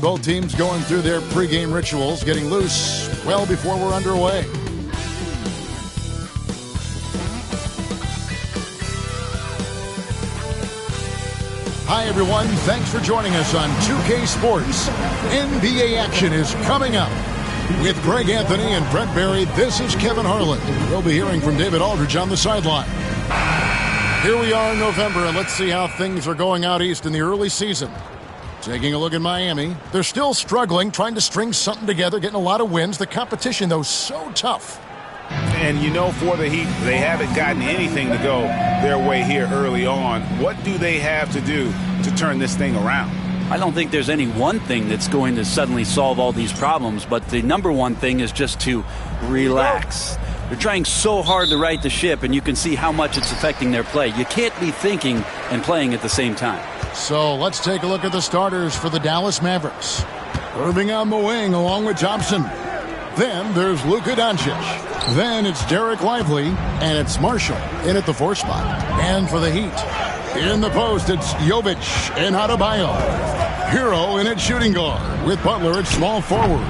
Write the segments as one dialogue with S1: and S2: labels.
S1: And both teams going through their pregame rituals, getting loose well before we're underway. Hi, everyone. Thanks for joining us on 2K Sports. NBA action is coming up. With Greg Anthony and Brent Barry, this is Kevin Harlan. We'll be hearing from David Aldridge on the sideline. Here we are in November, and let's see how things are going out east in the early season. Taking a look at Miami. They're still struggling, trying to string something together, getting a lot of wins. The competition, though, so tough.
S2: And, you know, for the Heat, they haven't gotten anything to go their way here early on. What do they have to do to turn this thing around?
S3: I don't think there's any one thing that's going to suddenly solve all these problems, but the number one thing is just to relax. They're trying so hard to right the ship, and you can see how much it's affecting their play. You can't be thinking and playing at the same time.
S1: So let's take a look at the starters for the Dallas Mavericks. Irving on the wing along with Thompson. Then there's Luka Doncic. Then it's Derek Lively, and it's Marshall in at the 4 spot. And for the Heat, in the post, it's Jovic and Adebayo. Hero in at shooting guard with Butler at small forward.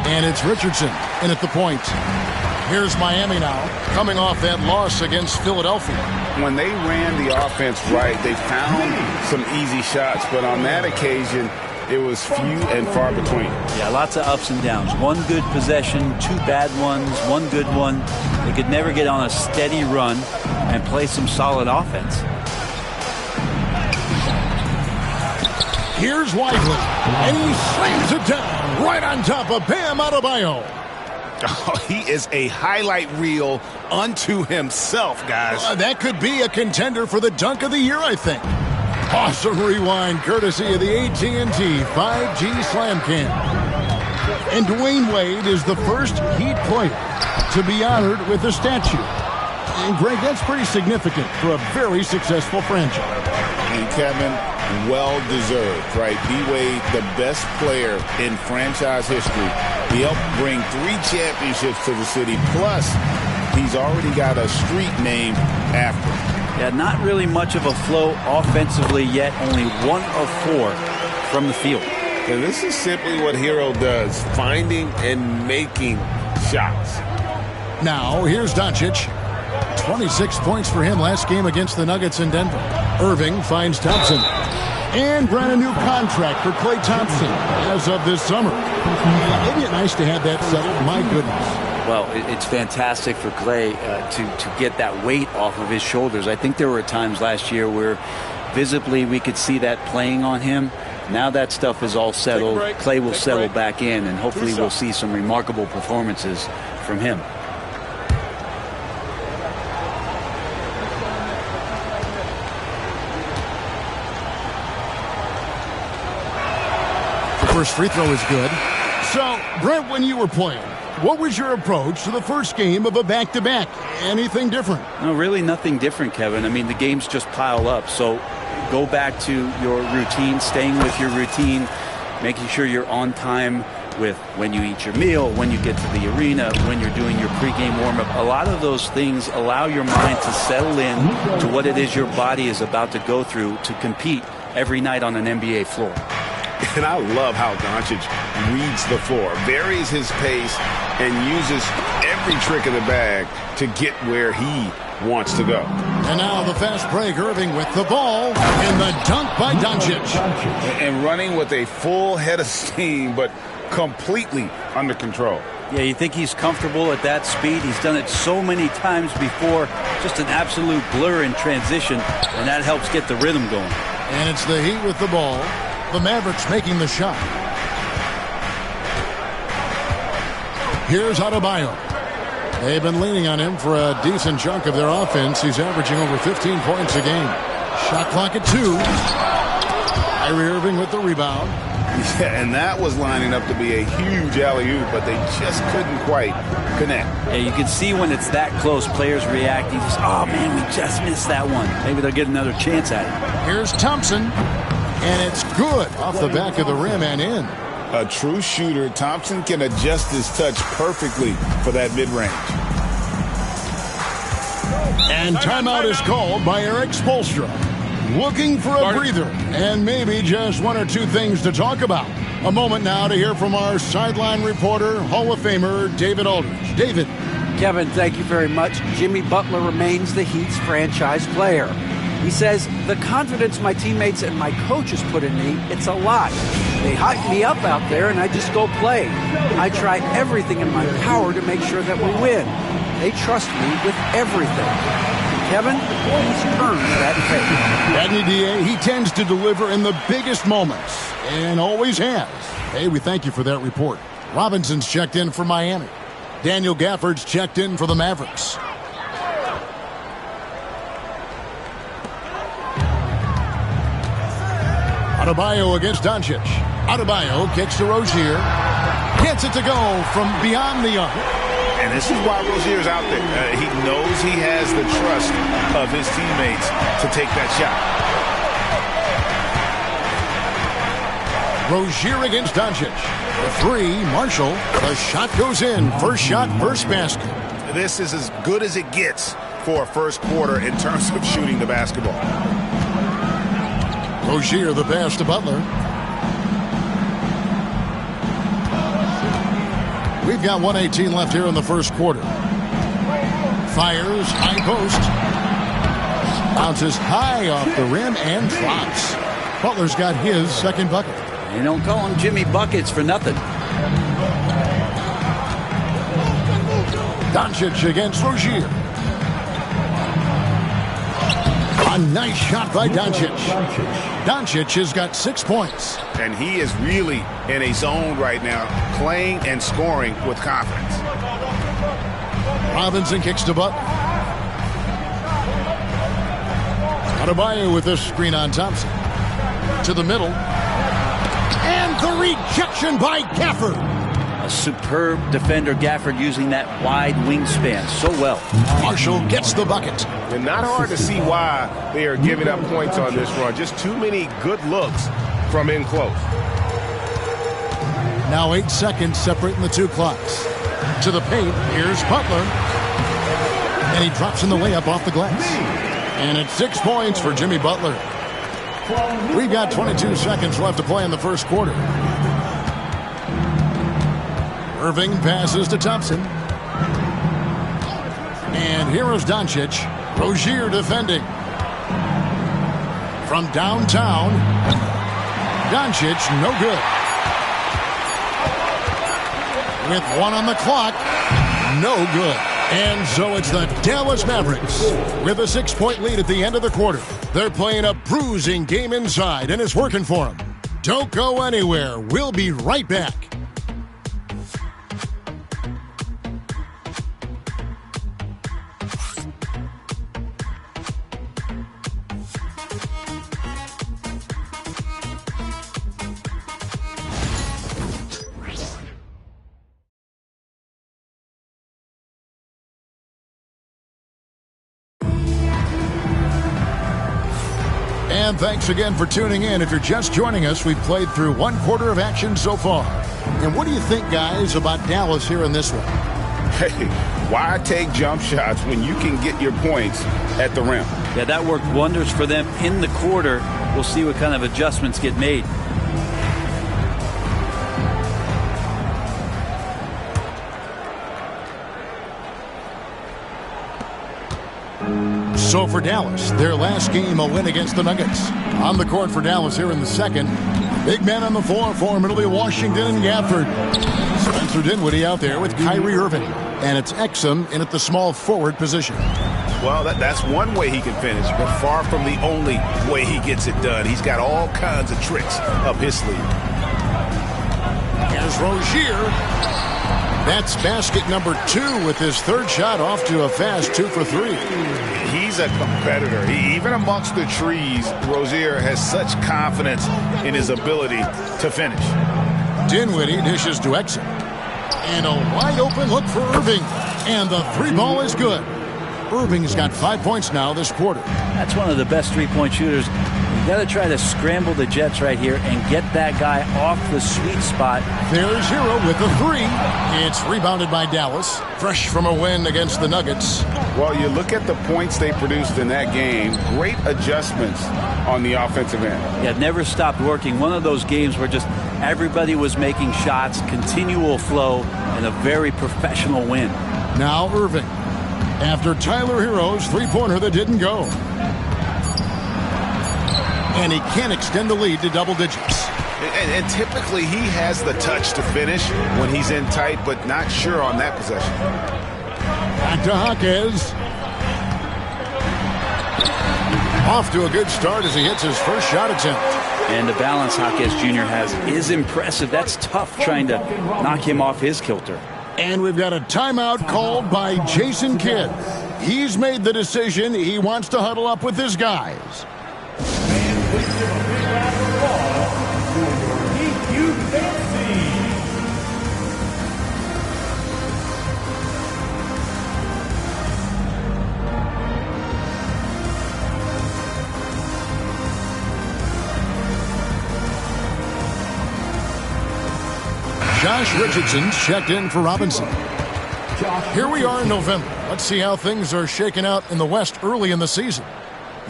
S1: And it's Richardson in at the point. Here's Miami now, coming off that loss against Philadelphia.
S2: When they ran the offense right, they found some easy shots, but on that occasion, it was few and far between.
S3: Yeah, lots of ups and downs. One good possession, 2 bad ones, 1 good one. They could never get on a steady run and play some solid offense.
S1: Here's Lively, and he slams it down right on top of Bam Adebayo.
S2: Oh, he is a highlight reel unto himself, guys.
S1: That could be a contender for the dunk of the year, I think. Awesome rewind courtesy of the AT&T 5G Slam Cam. And Dwayne Wade is the first Heat player to be honored with a statue. And Greg, that's pretty significant for a very successful franchise.
S2: And Kevin, well-deserved, right? D-Wade, the best player in franchise history. He helped bring 3 championships to the city. Plus, he's already got a street named after him.
S3: Yeah, not really much of a flow offensively yet. Only 1 of 4 from the field.
S4: And this is simply what Hero does, finding and making shots.
S1: Now, here's Doncic. 26 points for him last game against the Nuggets in Denver. Irving finds Thompson. And brand new contract for Klay Thompson as of this summer. Isn't it nice to have that settled? My goodness.
S3: Well, it's fantastic for Klay to get that weight off of his shoulders. I think there were times last year where visibly we could see that playing on him. Now that stuff is all settled. Klay will settle back in, and hopefully we'll see some remarkable performances from him.
S1: First free throw is good. So, Brent, when you were playing, what was your approach to the first game of a back-to-back? Anything different?
S3: No, really nothing different, Kevin. I mean, the games just pile up. So go back to your routine, staying with your routine, making sure you're on time with when you eat your meal, when you get to the arena, when you're doing your pregame warm-up. A lot of those things allow your mind to settle in to what it is your body is about to go through to compete every night on an NBA floor.
S4: And I love how Doncic reads the floor, varies his pace, and uses every trick of the bag to get where he wants to go.
S1: And now the fast break, Irving with the ball, and the dunk by Doncic.
S2: And running with a full head of steam, but completely under control.
S3: Yeah, you think he's comfortable at that speed. He's done it so many times before. Just an absolute blur in transition, and that helps get the rhythm going.
S1: And it's the Heat with the ball. The Mavericks making the shot. Here's Adebayo. They've been leaning on him for a decent chunk of their offense. He's averaging over 15 points a game. Shot clock at 2. Kyrie Irving with the rebound.
S2: Yeah, and that was lining up to be a huge alley-oop, but they just couldn't quite connect.
S3: Yeah, you can see when it's that close, players reacting. Just, oh, man, we just missed that one. Maybe they'll get another chance at it.
S1: Here's Thompson, and it's good off the back of the rim and in.
S2: A true shooter, Thompson can adjust his touch perfectly for that mid-range.
S1: And timeout is called by Eric Spoelstra. Looking for a breather and maybe just 1 or 2 things to talk about. A moment now to hear from our sideline reporter, Hall of Famer David Aldridge. David.
S5: Kevin, thank you very much. Jimmy Butler remains the Heat's franchise player. He says, the confidence my teammates and my coaches put in me, it's a lot. They hype me up out there and I just go play. I try everything in my power to make sure that we win. They trust me with everything. Kevin, he's earned that faith.
S1: Badney DA, he tends to deliver in the biggest moments and always has. Hey, we thank you for that report. Robinson's checked in for Miami. Daniel Gafford's checked in for the Mavericks. Adebayo against Doncic. Adebayo kicks to Rozier. Gets it to go from beyond the arc.
S2: And this is why Rozier's out there. He knows he has the trust of his teammates to take that shot.
S1: Rozier against Doncic. The three, Marshall. The shot goes in. First shot, first basket.
S2: This is as good as it gets for a first quarter in terms of shooting the basketball.
S1: Rozier the pass to Butler. We've got 1:18 left here in the first quarter. Fires, high post. Bounces high off the rim and drops. Butler's got his second bucket.
S3: You don't call him Jimmy Buckets for nothing.
S1: Doncic against Rozier. A nice shot by Doncic. Doncic has got 6 points.
S2: And he is really in a zone right now, playing and scoring with confidence.
S1: Robinson kicks to Butler. Adebayo with this screen on Thompson. To the middle. And the rejection by Gafford.
S3: A superb defender, Gafford, using that wide wingspan so well.
S1: Marshall gets the bucket.
S4: And not hard to see why they are giving up points on this run. Just too many good looks from in close.
S1: Now 8 seconds separating the two clocks. To the paint, here's Butler. And he drops in the layup off the glass. And it's 6 points for Jimmy Butler. We've got 22 seconds left to play in the first quarter. Irving passes to Thompson. And here is Doncic. Rozier defending. From downtown. Doncic, no good. With 1 on the clock, no good. And so it's the Dallas Mavericks with a 6-point lead at the end of the quarter. They're playing a bruising game inside, and it's working for them. Don't go anywhere. We'll be right back. And thanks again for tuning in. If you're just joining us, we've played through 1 quarter of action so far. And what do you think, guys, about Dallas here in this one?
S2: Hey, why take jump shots when you can get your points at the rim?
S3: Yeah, that worked wonders for them in the quarter. We'll see what kind of adjustments get made.
S1: So for Dallas, their last game, a win against the Nuggets. On the court for Dallas here in the second. Big man on the floor for him. It'll be Washington and Gafford. Spencer Dinwiddie out there with Kyrie Irving. And it's Exum in at the small forward position.
S2: Well, that's one way he can finish, but far from the only way he gets it done. He's got all kinds of tricks up his sleeve.
S1: Here's Rozier. That's basket number 2 with his third shot off to a fast 2 for 3.
S2: He's a competitor. Even amongst the trees, Rozier has such confidence in his ability to finish.
S1: Dinwiddie dishes to Exum. And a wide open look for Irving. And the 3 ball is good. Irving's got 5 points now this quarter.
S3: That's one of the best three-point shooters. You got to try to scramble the Jets right here and get that guy off the sweet spot.
S1: There's Hero with the three. It's rebounded by Dallas, fresh from a win against the Nuggets.
S2: Well, you look at the points they produced in that game. Great adjustments on the offensive end.
S3: Yeah, never stopped working. One of those games where just everybody was making shots, continual flow, and a very professional win.
S1: Now Irving, after Tyler Hero's three-pointer that didn't go. And he can extend the lead to double digits.
S2: And typically he has the touch to finish when he's in tight, but not sure on that possession.
S1: Back to Jaquez. Off to a good start as he hits his first shot attempt.
S3: And the balance Jaquez Jr. has is impressive. That's tough trying to knock him off his kilter.
S1: And we've got a timeout called by Jason Kidd. He's made the decision. He wants to huddle up with his guys. Josh Richardson's checked in for Robinson. Here we are in November. Let's see how things are shaking out in the West early in the season.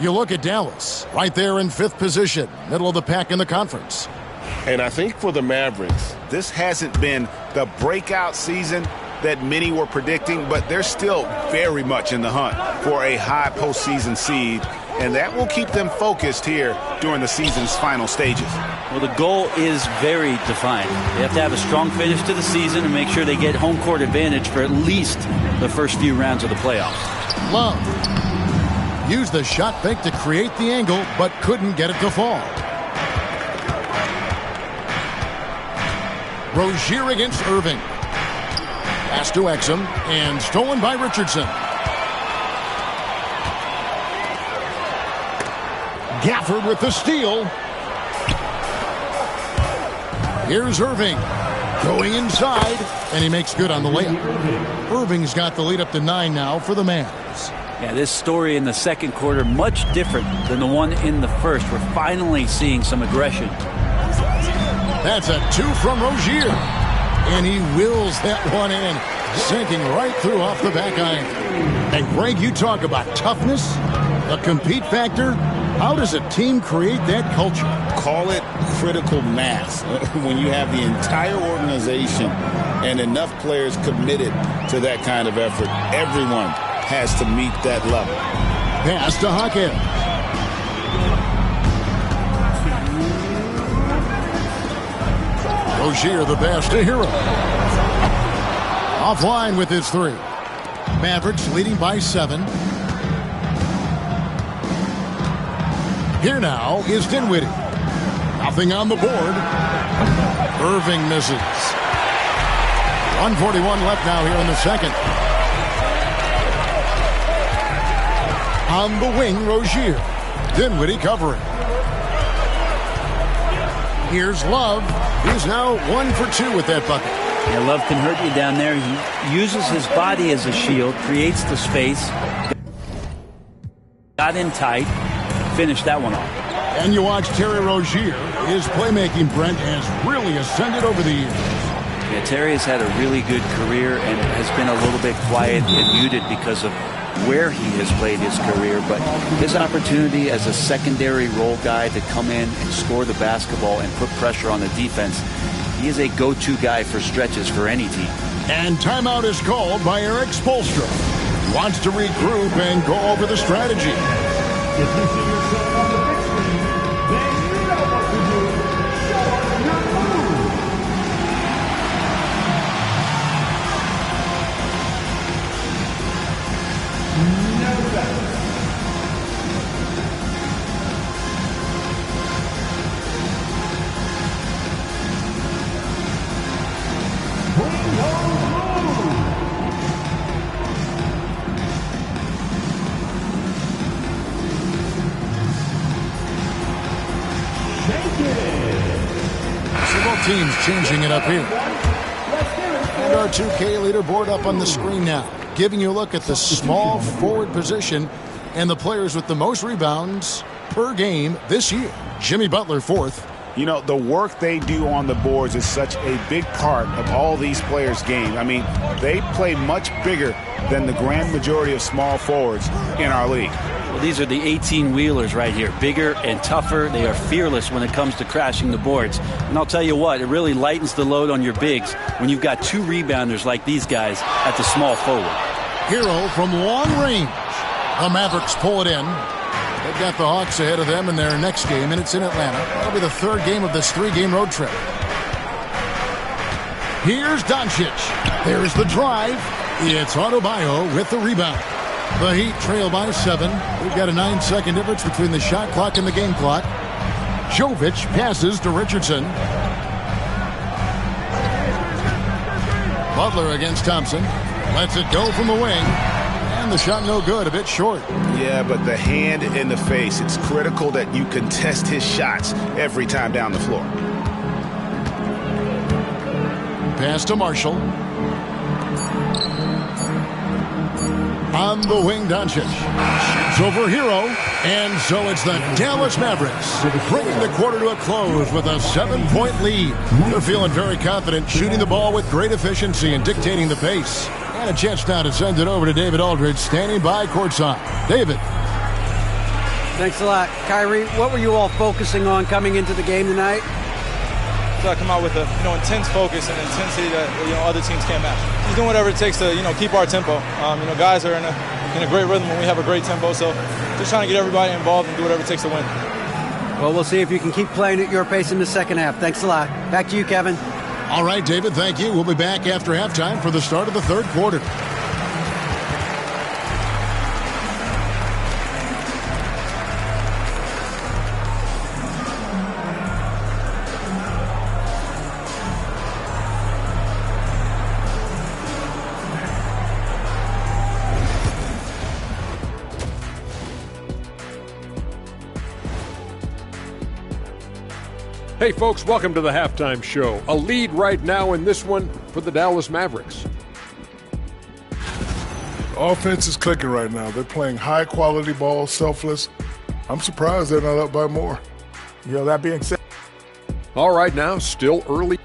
S1: You look at Dallas, right there in 5th position, middle of the pack in the conference.
S4: And I think for the Mavericks,
S2: This hasn't been the breakout season that many were predicting, but they're still very much in the hunt for a high postseason seed, and that will keep them focused here during the season's final stages.
S3: Well, the goal is very defined. They have to have a strong finish to the season and make sure they get home court advantage for at least the first few rounds of the playoffs.
S1: Love used the shot fake to create the angle, but couldn't get it to fall. Rozier against Irving. Pass to Exum, and stolen by Richardson. Gafford with the steal. Here's Irving going inside, and he makes good on the layup. Irving's got the lead up to 9 now for the Mavs.
S3: Yeah, this story in the second quarter much different than the one in the first. We're finally seeing some aggression.
S1: That's a 2 from Rozier, and he wills that one in, sinking right through off the back iron. And Greg, you talk about toughness, the compete factor. How does a team create that culture?
S2: Call it critical mass. When you have the entire organization and enough players committed to that kind of effort, everyone has to meet that level.
S1: Pass to Jaquez. Rozier the pass to Hero. Offline with his 3. Mavericks leading by 7. Here now is Dinwiddie. Nothing on the board. Irving misses. 1:41 left now here in the second. On the wing, Rozier. Dinwiddie covering. Here's Love. He's now 1 for 2 with that bucket.
S3: Yeah, Love can hurt you down there. He uses his body as a shield, creates the space. Got in tight. Finished that one off.
S1: And you watch Terry Rozier. His playmaking, Brent, has really ascended over the years.
S3: Yeah, Terry has had a really good career and has been a little bit quiet and muted because of where he has played his career. But his opportunity as a secondary role guy to come in and score the basketball and put pressure on the defense, he is a go-to guy for stretches for any team.
S1: And timeout is called by Eric Spoelstra. He wants to regroup and go over the strategy.
S6: If you see yourself on the big screen, then you know what to do. Show your move. No better. Bring those moves.
S1: Several teams changing it up here. And our 2K leaderboard up on the screen now. giving you a look at the small forward position and the players with the most rebounds per game this year. Jimmy Butler, fourth.
S2: You know, the work they do on the boards is such a big part of all these players' game. I mean, they play much bigger than the grand majority of small forwards in our league.
S3: Well, these are the 18-wheelers right here. Bigger and tougher. They are fearless when it comes to crashing the boards. And I'll tell you what, it really lightens the load on your bigs when you've got two rebounders like these guys at the small forward.
S1: Hero from long range. The Mavericks pull it in. They've got the Hawks ahead of them in their next game, and it's in Atlanta. That'll be the third game of this three-game road trip. Here's Doncic. There's the drive. It's Adebayo with the rebound. The Heat trail by 7. We've got a 9-second difference between the shot clock and the game clock. Jovic passes to Richardson. Butler against Thompson. Lets it go from the wing. And the shot no good, a bit short.
S4: Yeah, but the hand in the face, it's critical that you contest his shots every time down the floor.
S1: Pass to Marshall. On the wing, Doncic. Shoots over Hero. And so it's the Dallas Mavericks bringing the quarter to a close with a 7-point lead. They're feeling very confident, shooting the ball with great efficiency and dictating the pace. And a chance now to send it over to David Aldridge, standing by courtside. David.
S5: Thanks a lot. Kyrie, what were you all focusing on coming into the game tonight?
S7: To come out with a intense focus and intensity that other teams can't match. He's doing whatever it takes to keep our tempo. Guys are in a great rhythm and we have a great tempo. So just trying to get everybody involved and do whatever it takes to win.
S5: Well, we'll see if you can keep playing at your pace in the second half. Thanks a lot. Back to you, Kevin.
S1: All right, David, thank you. We'll be back after halftime for the start of the third quarter.
S8: Hey folks, welcome to the halftime show. A lead right now in this one for the Dallas Mavericks.
S9: Offense is clicking right now. They're playing high-quality ball, selfless. I'm surprised they're not up by more.
S10: That being said.
S8: All right, now, still early.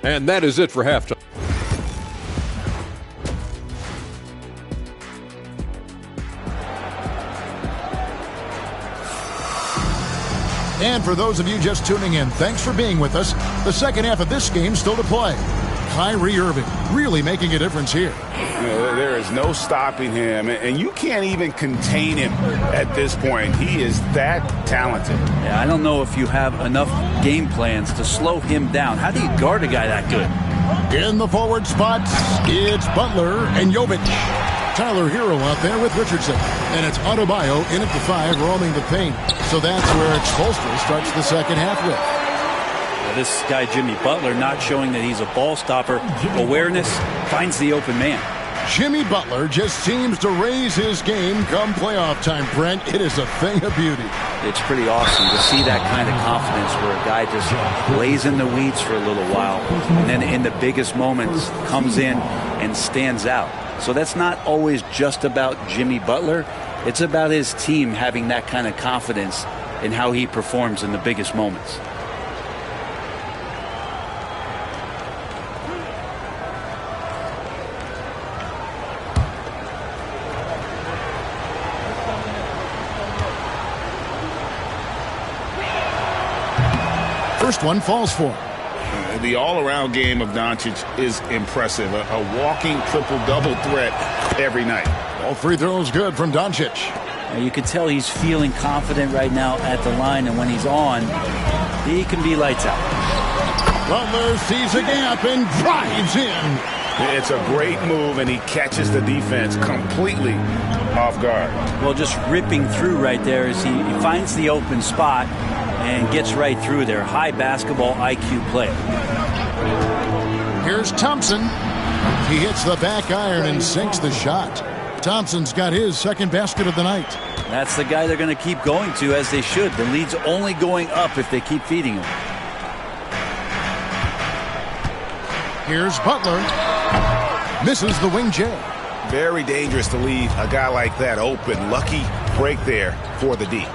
S8: And that is it for halftime.
S1: And for those of you just tuning in, thanks for being with us. The second half of this game still to play. Kyrie Irving really making a difference here.
S2: There is no stopping him, and you can't even contain him at this point. He is that talented.
S3: Yeah, I don't know if you have enough game plans to slow him down. How do you guard a guy that good?
S1: In the forward spots, it's Butler and Jovic. Tyler Hero out there with Richardson. And it's Adebayo in at the 5, roaming the paint. So that's where Spoelstra starts the second half with.
S3: This guy, Jimmy Butler, not showing that he's a ball stopper. Awareness, finds the open man.
S1: Jimmy Butler just seems to raise his game come playoff time, Brent. It is a thing of beauty.
S3: It's pretty awesome to see that kind of confidence where a guy just lays in the weeds for a little while and then in the biggest moments comes in and stands out. So that's not always just about Jimmy Butler. It's about his team having that kind of confidence in how he performs in the biggest moments.
S1: First one falls for.
S2: The all-around game of Doncic is impressive. A walking triple-double threat every night.
S1: All free throws good from Doncic.
S3: You can tell he's feeling confident right now at the line, and when he's on, he can be lights out.
S1: Butler sees a gap and drives in.
S2: It's a great move, and he catches the defense completely off guard.
S3: Well, just ripping through right there as he finds the open spot and gets right through there. High basketball IQ play.
S1: Here's Thompson. He hits the back iron and sinks the shot. Thompson's got his second basket of the night.
S3: That's the guy they're going to keep going to, as they should. The lead's only going up if they keep feeding him.
S1: Here's Butler. Misses the wing J.
S2: Very dangerous to leave a guy like that open. Lucky break there for the D.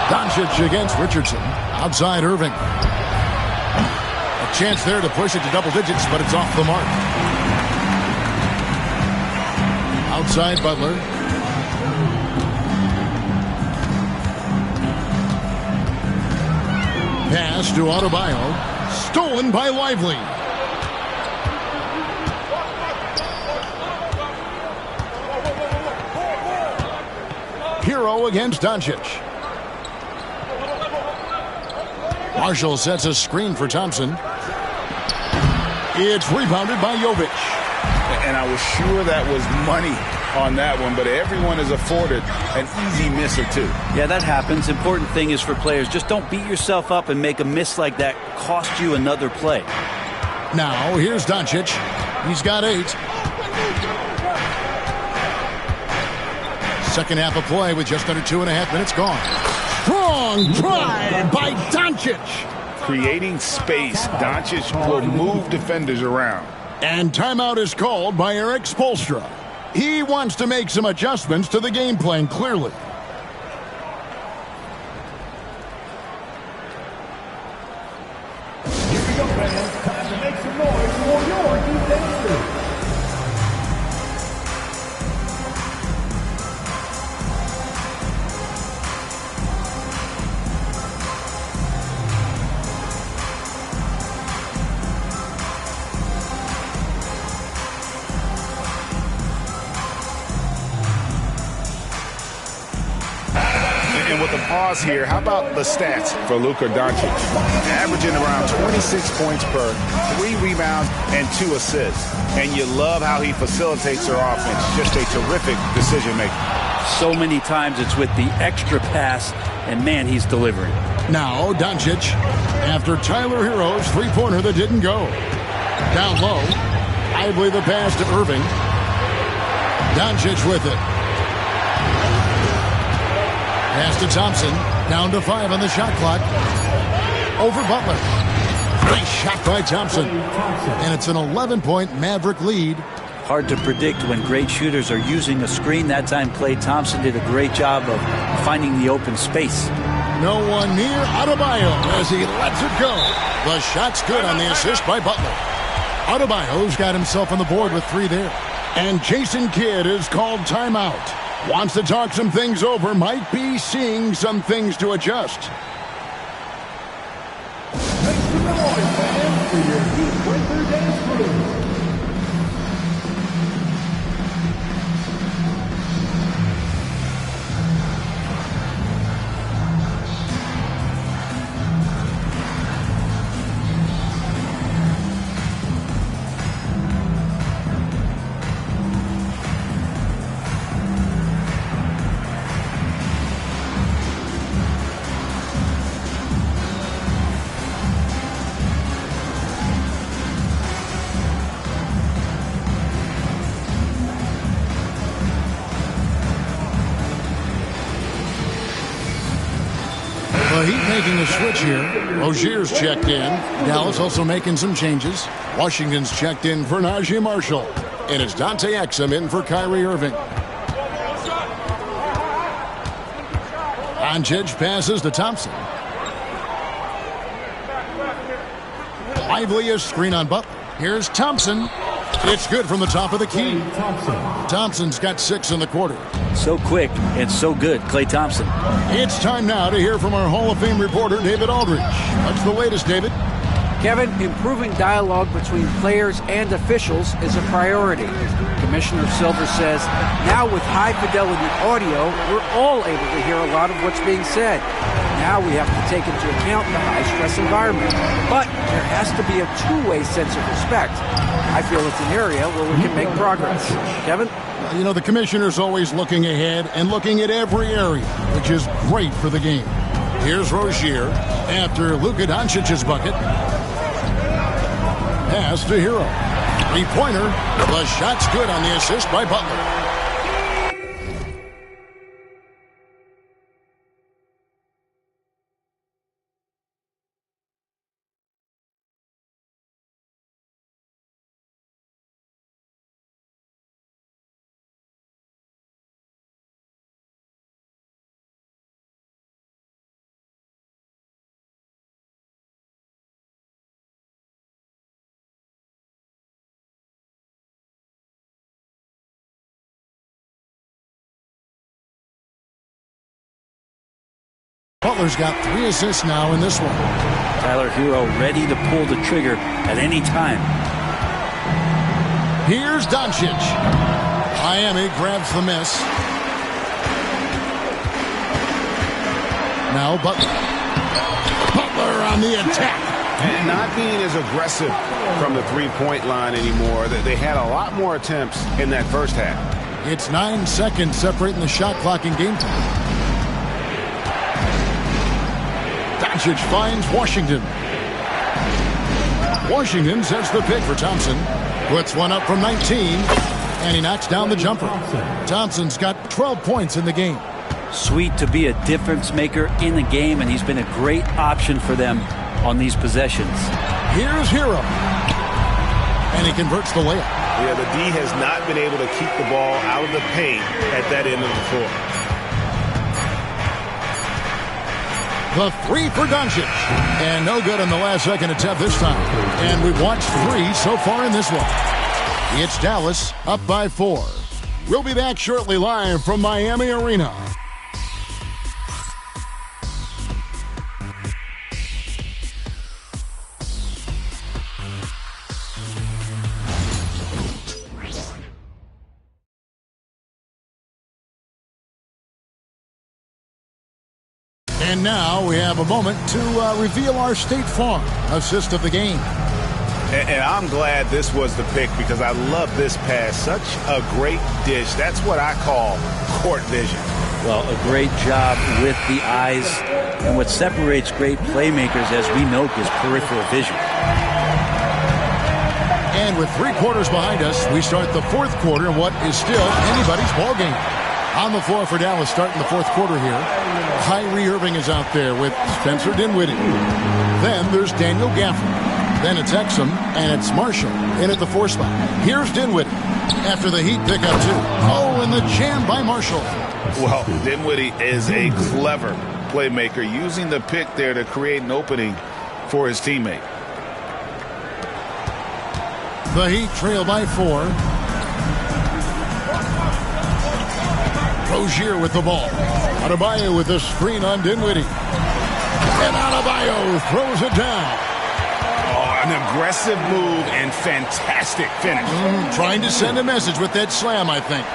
S1: Doncic against Richardson. Outside Irving. A chance there to push it to double digits, but it's off the mark. Outside Butler. Pass to Adebayo. Stolen by Lively. Hero against Doncic. Marshall sets a screen for Thompson. It's rebounded by Jovic.
S2: And I was sure that was money on that one, but everyone is afforded an easy miss or two.
S3: Yeah, that happens. Important thing is for players, just don't beat yourself up and make a miss like that cost you another play.
S1: Now, here's Doncic. He's got 8. Second half of play with just under 2.5 minutes gone. Strong drive by Doncic.
S2: Creating space, Doncic will move defenders around.
S1: And timeout is called by Eric Spoelstra. He wants to make some adjustments to the game plan, clearly.
S6: Here we go, fans. Time to make some noise for your defense.
S2: And with the pause here, how about the stats for Luka Doncic? Averaging around 26 points per, 3 rebounds, and 2 assists. And you love how he facilitates their offense. Just a terrific decision maker.
S3: So many times it's with the extra pass, and man, he's delivering.
S1: Now, Doncic, after Tyler Hero's three-pointer that didn't go. Down low, Lively the pass to Irving. Doncic with it. Pass to Thompson. Down to 5 on the shot clock. Over Butler. Nice shot by Thompson. And it's an 11-point Maverick lead.
S3: Hard to predict when great shooters are using a screen. That time, Klay Thompson did a great job of finding the open space.
S1: No one near Adebayo as he lets it go. The shot's good on the assist by Butler. Adebayo's got himself on the board with 3 there. And Jason Kidd is called timeout. Wants to talk some things over, might be seeing some things to adjust.
S6: Make some noise, fans, for your Heat Breaker dance crew.
S1: The Heat making a switch here. Rozier's checked in. Dallas also making some changes. Washington's checked in for Najee Marshall. And it's Dante Exum in for Kyrie Irving. Doncic passes to Thompson. Lively a screen on Butler. Here's Thompson. It's good from the top of the key. Thompson's got 6 in the quarter.
S3: So quick and so good, Klay Thompson.
S1: It's time now to hear from our Hall of Fame reporter, David Aldridge. What's the latest, David?
S5: Kevin, improving dialogue between players and officials is a priority. Commissioner Silver says, now with high-fidelity audio, we're all able to hear a lot of what's being said. Now we have to take into account the high-stress environment. But there has to be a two-way sense of respect. I feel it's an area where we can make progress. Kevin?
S1: You know, the commissioner's always looking ahead and looking at every area, which is great for the game. Here's Rozier after Luka Doncic's bucket. Pass to Hero. Three-pointer. The shot's good on the assist by Butler. Butler's got 3 assists now in this one.
S3: Tyler Hero ready to pull the trigger at any time.
S1: Here's Doncic. Miami grabs the miss. Now Butler. Butler on the attack.
S4: And not being as aggressive from the three-point line anymore. They had a lot more attempts in that first half.
S1: It's 9 seconds separating the shot clock in game time. Doncic finds Washington. Washington sets the pick for Thompson. Puts one up from 19, and he knocks down the jumper. Thompson's got 12 points in the game.
S3: Sweet to be a difference maker in the game, and he's been a great option for them on these possessions.
S1: Here's Hero. And he converts the layup.
S4: Yeah, the D has not been able to keep the ball out of the paint at that end of the floor.
S1: The 3 for Doncic. And no good on the last second attempt this time. And we've watched 3 so far in this one. It's Dallas up by 4. We'll be back shortly live from Miami Arena. And now we have a moment to reveal our State Farm assist of the game.
S4: And I'm glad this was the pick because I love this pass. Such a great dish. That's what I call court vision.
S3: Well, a great job with the eyes. And what separates great playmakers, as we note, is peripheral vision.
S1: And with 3 quarters behind us, we start the 4th quarter in what is still anybody's ball game. On the floor for Dallas starting the 4th quarter here. Kyrie Irving is out there with Spencer Dinwiddie. Then there's Daniel Gafford. Then it's Exum, and it's Marshall in at the 4 spot. Here's Dinwiddie after the Heat pick up 2. Oh, and the jam by Marshall.
S2: Well, Dinwiddie is a clever playmaker, using the pick there to create an opening for his teammate.
S1: The Heat trail by 4. Rozier with the ball. Adebayo with the screen on Dinwiddie. And Adebayo throws it down.
S4: Oh, an aggressive move and fantastic finish.
S1: Trying to send a message with that slam, I think.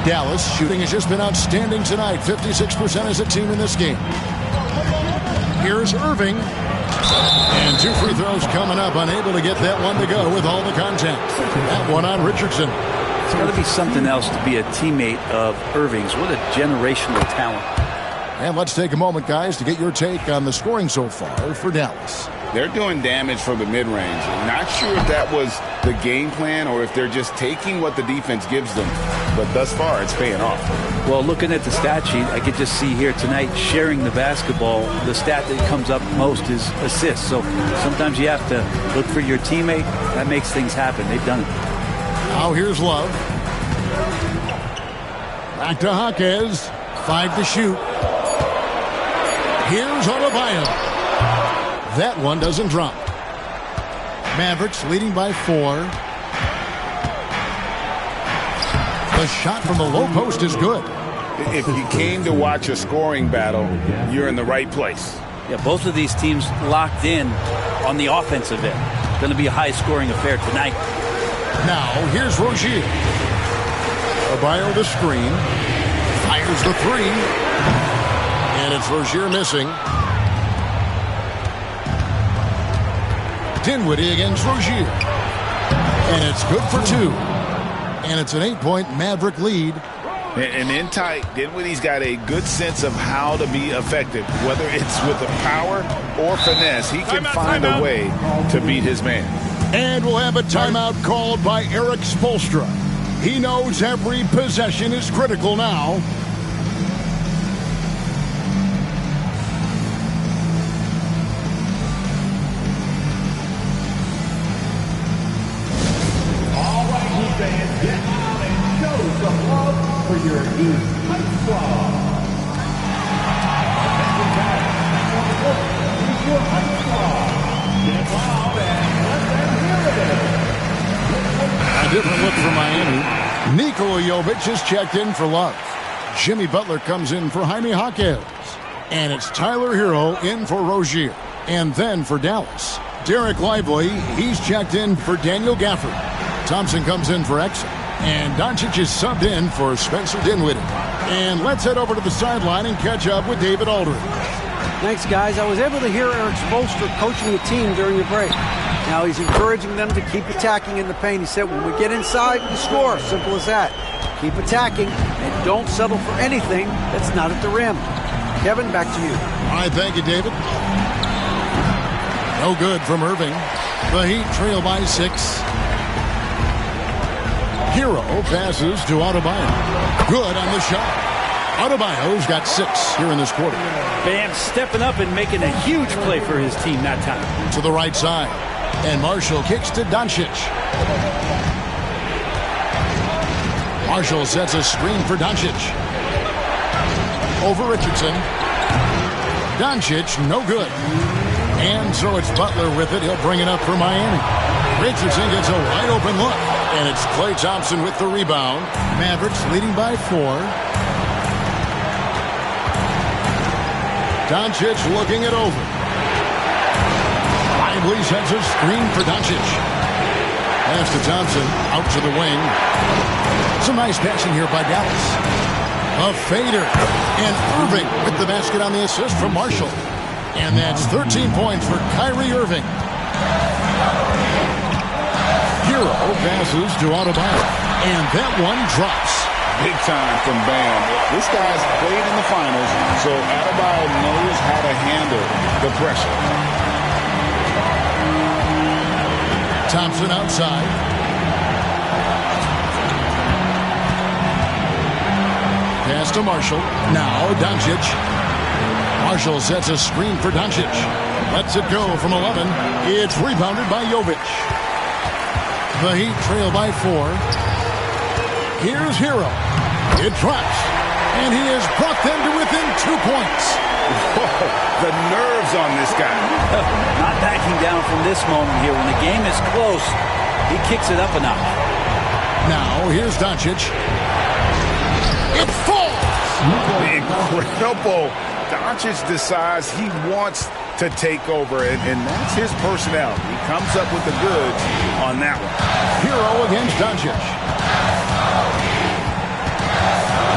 S1: Dallas shooting has just been outstanding tonight. 56% as a team in this game. Here's Irving. And 2 free throws coming up. Unable to get that one to go with all the contact. That one on Richardson.
S3: It's got to be something else to be a teammate of Irving's. What a generational talent.
S1: And let's take a moment, guys, to get your take on the scoring so far for Dallas.
S2: They're doing damage from the mid-range. Not sure if that was the game plan or if they're just taking what the defense gives them. But thus far, it's paying off.
S3: Well, looking at the stat sheet, I could just see here tonight, sharing the basketball, the stat that comes up most is assists. So sometimes you have to look for your teammate. That makes things happen. They've done it.
S1: Now here's Love. Back to Jaquez. 5 to shoot. Here's Adebayo. That one doesn't drop. Mavericks leading by 4. The shot from the low post is good.
S2: If you came to watch a scoring battle, you're in the right place.
S3: Yeah, both of these teams locked in on the offensive end. Going to be a high-scoring affair tonight.
S1: Now, here's Rozier. Adebayo the screen. Fires the 3. And it's Rozier missing. Dinwiddie against Rozier. And it's good for 2. And it's an 8-point Maverick lead.
S2: And in tight, Dinwiddie's got a good sense of how to be effective. Whether it's with the power or finesse, he can find a way to beat his man.
S1: And we'll have a timeout called by Eric Spoelstra. He knows every possession is critical now.
S6: All right, Heat fans, get out and show some love for your Heat High Squad. Here's your High Squad. Get loud and let them hear it.
S1: A different look for Miami. Nikola Jovic is checked in for Love. Jimmy Butler comes in for Jaime Jaquez. And it's Tyler Hero in for Rozier. And then for Dallas, Derek Lively, he's checked in for Daniel Gafford. Thompson comes in for Exum. And Doncic is subbed in for Spencer Dinwiddie. And let's head over to the sideline and catch up with David Aldridge.
S5: Thanks, guys. I was able to hear Eric Spoelstra coaching the team during the break. Now he's encouraging them to keep attacking in the paint. He said, when we get inside, we score. Simple as that. Keep attacking and don't settle for anything that's not at the rim. Kevin, back to you.
S1: All right, thank you, David. No good from Irving. The Heat trail by 6. Hero passes to Adebayo. Good on the shot. Adebayo's got 6 here in this quarter.
S3: Bam stepping up and making a huge play for his team that time.
S1: To the right side. And Marshall kicks to Doncic. Marshall sets a screen for Doncic. Over Richardson. Doncic, no good. And so it's Butler with it. He'll bring it up for Miami. Richardson gets a wide open look. And it's Klay Thompson with the rebound. Mavericks leading by 4. Doncic looking it over. Lively sets a screen for Doncic. Pass to Thompson, out to the wing. Some nice passing here by Dallas. A fader. And Irving with the basket on the assist from Marshall. And that's 13 points for Kyrie Irving. Hero passes to Adebayo. And that one drops.
S2: Big time from Bam. This guy's played in the finals, so Adebayo knows how to handle the pressure.
S1: Thompson outside. Pass to Marshall. Now Doncic. Marshall sets a screen for Doncic. Lets it go from 11. It's rebounded by Jovic. The Heat trail by 4. Here's Hero. It drops. And he has brought them to within 2 points.
S2: Whoa, the nerves on this guy.
S3: Not backing down from this moment here. When the game is close, he kicks it up a notch.
S1: Now, here's Doncic. It falls!
S2: Incredible. Doncic decides he wants to take over, and that's his personality. He comes up with the goods on that one.
S1: Hero against Doncic.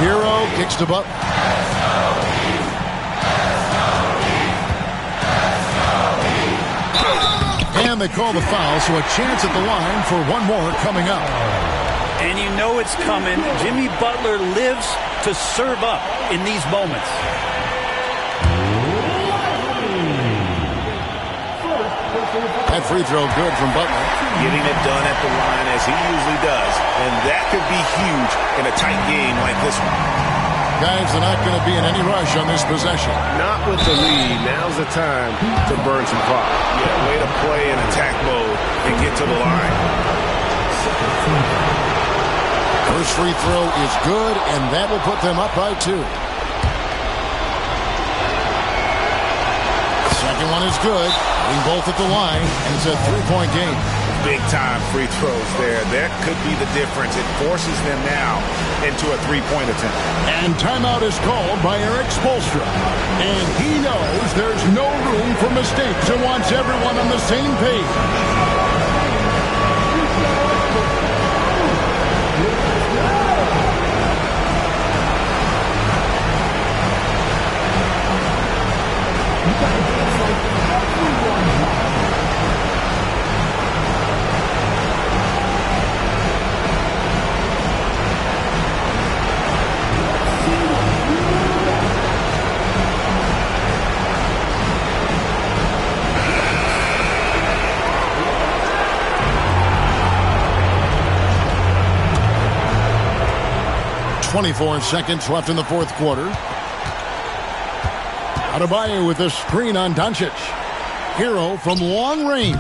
S1: Hero kicks to Butler. And they call the foul, so a chance at the line for one more coming up.
S3: And you know it's coming. Jimmy Butler lives to serve up in these moments.
S1: That free throw good from Butler.
S4: Getting it done at the line as he usually does. And that could be huge in a tight game like this one.
S1: Guys, they're not going to be in any rush on this possession.
S4: Not with the lead. Now's the time to burn some clock. Yeah, way to play in attack mode and get to the line.
S1: First free throw is good, and that will put them up by 2. Second one is good. Getting both at the line, and it's a 3-point game.
S4: Big time free throws there. That could be the difference. It forces them now into a 3-point attempt.
S1: And timeout is called by Eric Spoelstra. And he knows there's no room for mistakes and wants everyone on the same page. .24 seconds left in the fourth quarter. Adebayo with a screen on Doncic. Hero from long range.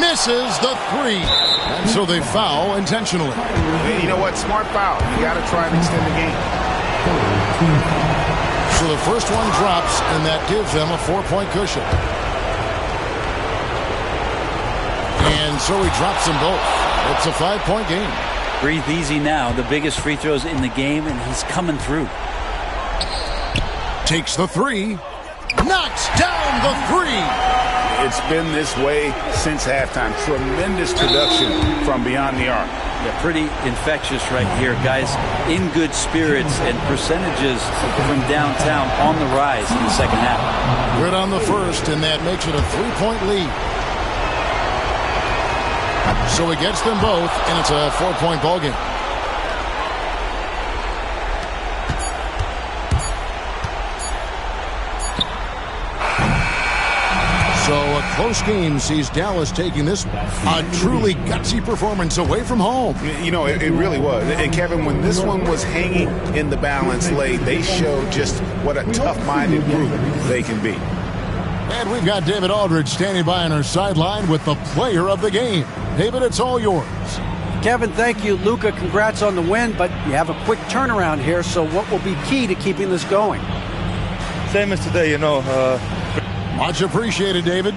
S1: Misses the 3. And so they foul intentionally.
S4: Hey, you know what? Smart foul. You got to try and extend the game.
S1: So the first one drops, and that gives them a 4-point cushion. And so he drops them both. It's a 5-point game.
S3: Breathe easy now. The biggest free throws in the game, and he's coming through.
S1: Takes the three. Knocks down the three.
S2: It's been this way since halftime. Tremendous production from beyond the arc.
S3: Yeah, pretty infectious right here. Guys in good spirits, and percentages from downtown on the rise in the second half.
S1: Good on the first, and that makes it a 3-point lead. So he gets them both, and it's a 4-point ball game. So a close game sees Dallas taking this one. A truly gutsy performance away from home.
S2: You know, it really was. And Kevin, when this one was hanging in the balance late, they showed just what a tough-minded group they can be.
S1: And we've got David Aldridge standing by on our sideline with the player of the game. David, it's all yours.
S5: Kevin, thank you. Luka, congrats on the win, but you have a quick turnaround here, so what will be key to keeping this going?
S7: Same as today, you know.
S1: Much appreciated, David.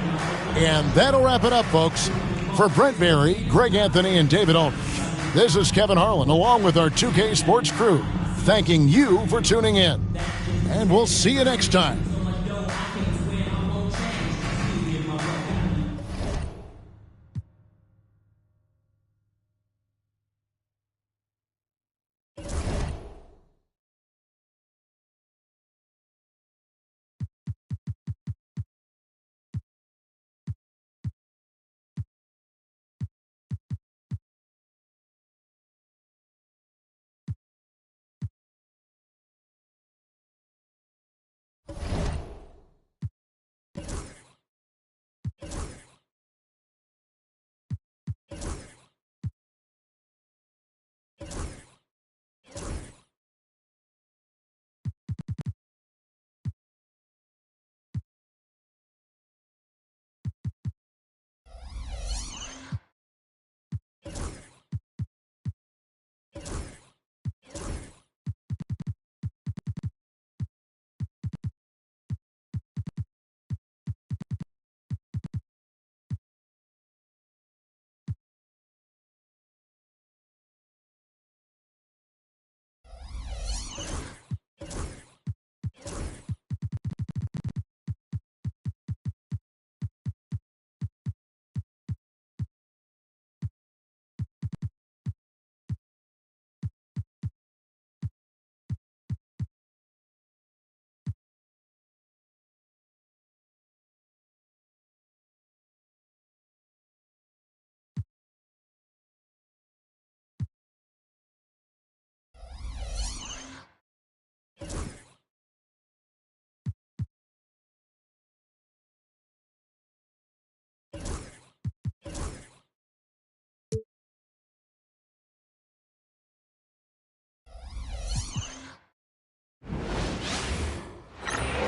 S1: And that'll wrap it up, folks. For Brent Berry, Greg Anthony, and David Aldridge, this is Kevin Harlan, along with our 2K Sports crew, thanking you for tuning in. And we'll see you next time.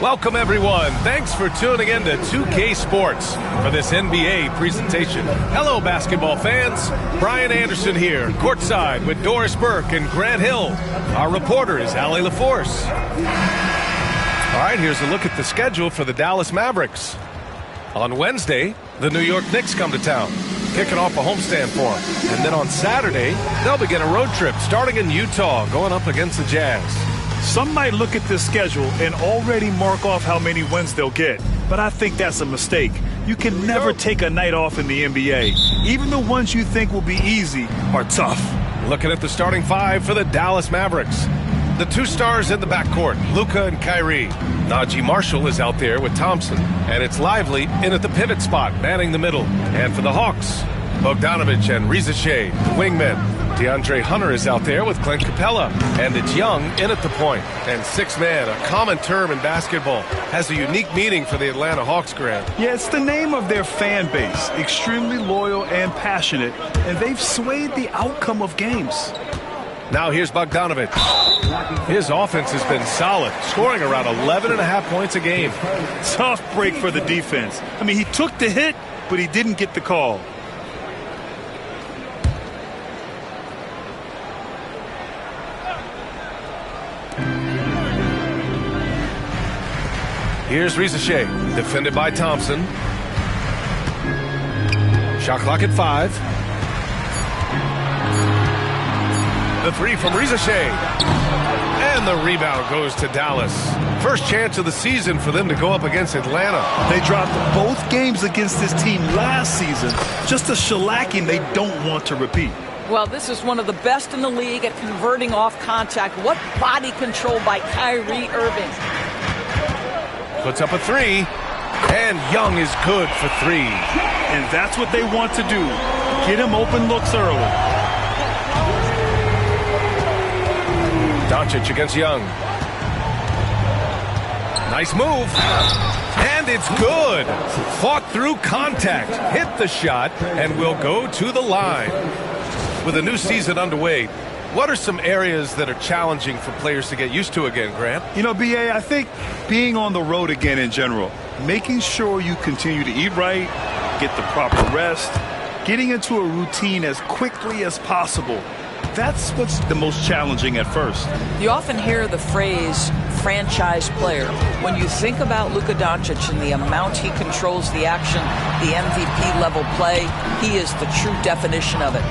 S11: Welcome, everyone. Thanks for tuning in to 2K Sports for this NBA presentation. Hello, basketball fans. Brian Anderson here, courtside with Doris Burke and Grant Hill. Our reporter is Allie LaForce. All right, here's a look at the schedule for the Dallas Mavericks. On Wednesday, the New York Knicks come to town, kicking off a homestand for them. And then on Saturday, they'll begin a road trip starting in Utah, going up against the Jazz.
S10: Some might look at this schedule and already mark off how many wins they'll get, but I think that's a mistake. You can never take a night off in the NBA. Even the ones you think will be easy are tough.
S11: Looking at the starting five for the Dallas Mavericks. The two stars in the backcourt, Luka and Kyrie. Najee Marshall is out there with Thompson, and it's Lively in at the pivot spot, manning the middle. And for the Hawks, Bogdanovich and Reza Shea, the wingmen. DeAndre Hunter is out there with Clint Capella, and it's Young in at the point. And six-man, a common term in basketball, has a unique meaning for the Atlanta Hawks, Grant.
S10: Yeah, it's the name of their fan base, extremely loyal and passionate, and they've swayed the outcome of games.
S11: Now here's Bogdanovich. His offense has been solid, scoring around 11.5 points a game.
S10: Tough break for the defense. I mean, he took the hit, but he didn't get the call.
S11: Here's Reza Shea, defended by Thompson. Shot clock at 5. The three from Rizashea. And the rebound goes to Dallas. First chance of the season for them to go up against Atlanta.
S10: They dropped both games against this team last season. Just a shellacking they don't want to repeat.
S12: Well, this is one of the best in the league at converting off contact. What body control by Kyrie Irving.
S11: Puts up a three. And Young is good for three.
S10: And that's what they want to do. Get him open looks early.
S11: Doncic against Young. Nice move. And it's good. Fought through contact. Hit the shot and will go to the line. With a new season underway, what are some areas that are challenging for players to get used to again, Grant?
S10: You know, B.A., I think being on the road again in general, making sure you continue to eat right, get the proper rest, getting into a routine as quickly as possible. That's what's the most challenging at first.
S12: You often hear the phrase franchise player. When you think about Luka Doncic and the amount he controls the action, the MVP level play, he is the true definition of it.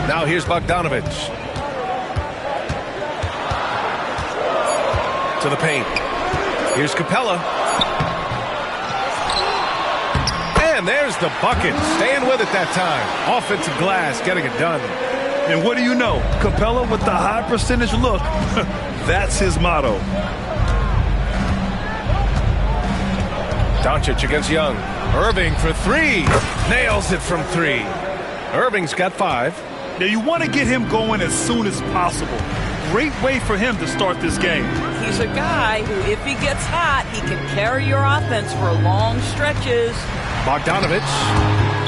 S11: Now here's Bogdanovic. To the paint. Here's Capella. And there's the bucket. Staying with it that time. Offensive glass, getting it done.
S10: And what do you know? Capella with the high percentage look. That's his motto.
S11: Doncic against Young. Irving for three. Nails it from three. Irving's got 5.
S10: Now you want to get him going as soon as possible. Great way for him to start this game.
S12: He's a guy who, if he gets hot, he can carry your offense for long stretches.
S11: Bogdanovic.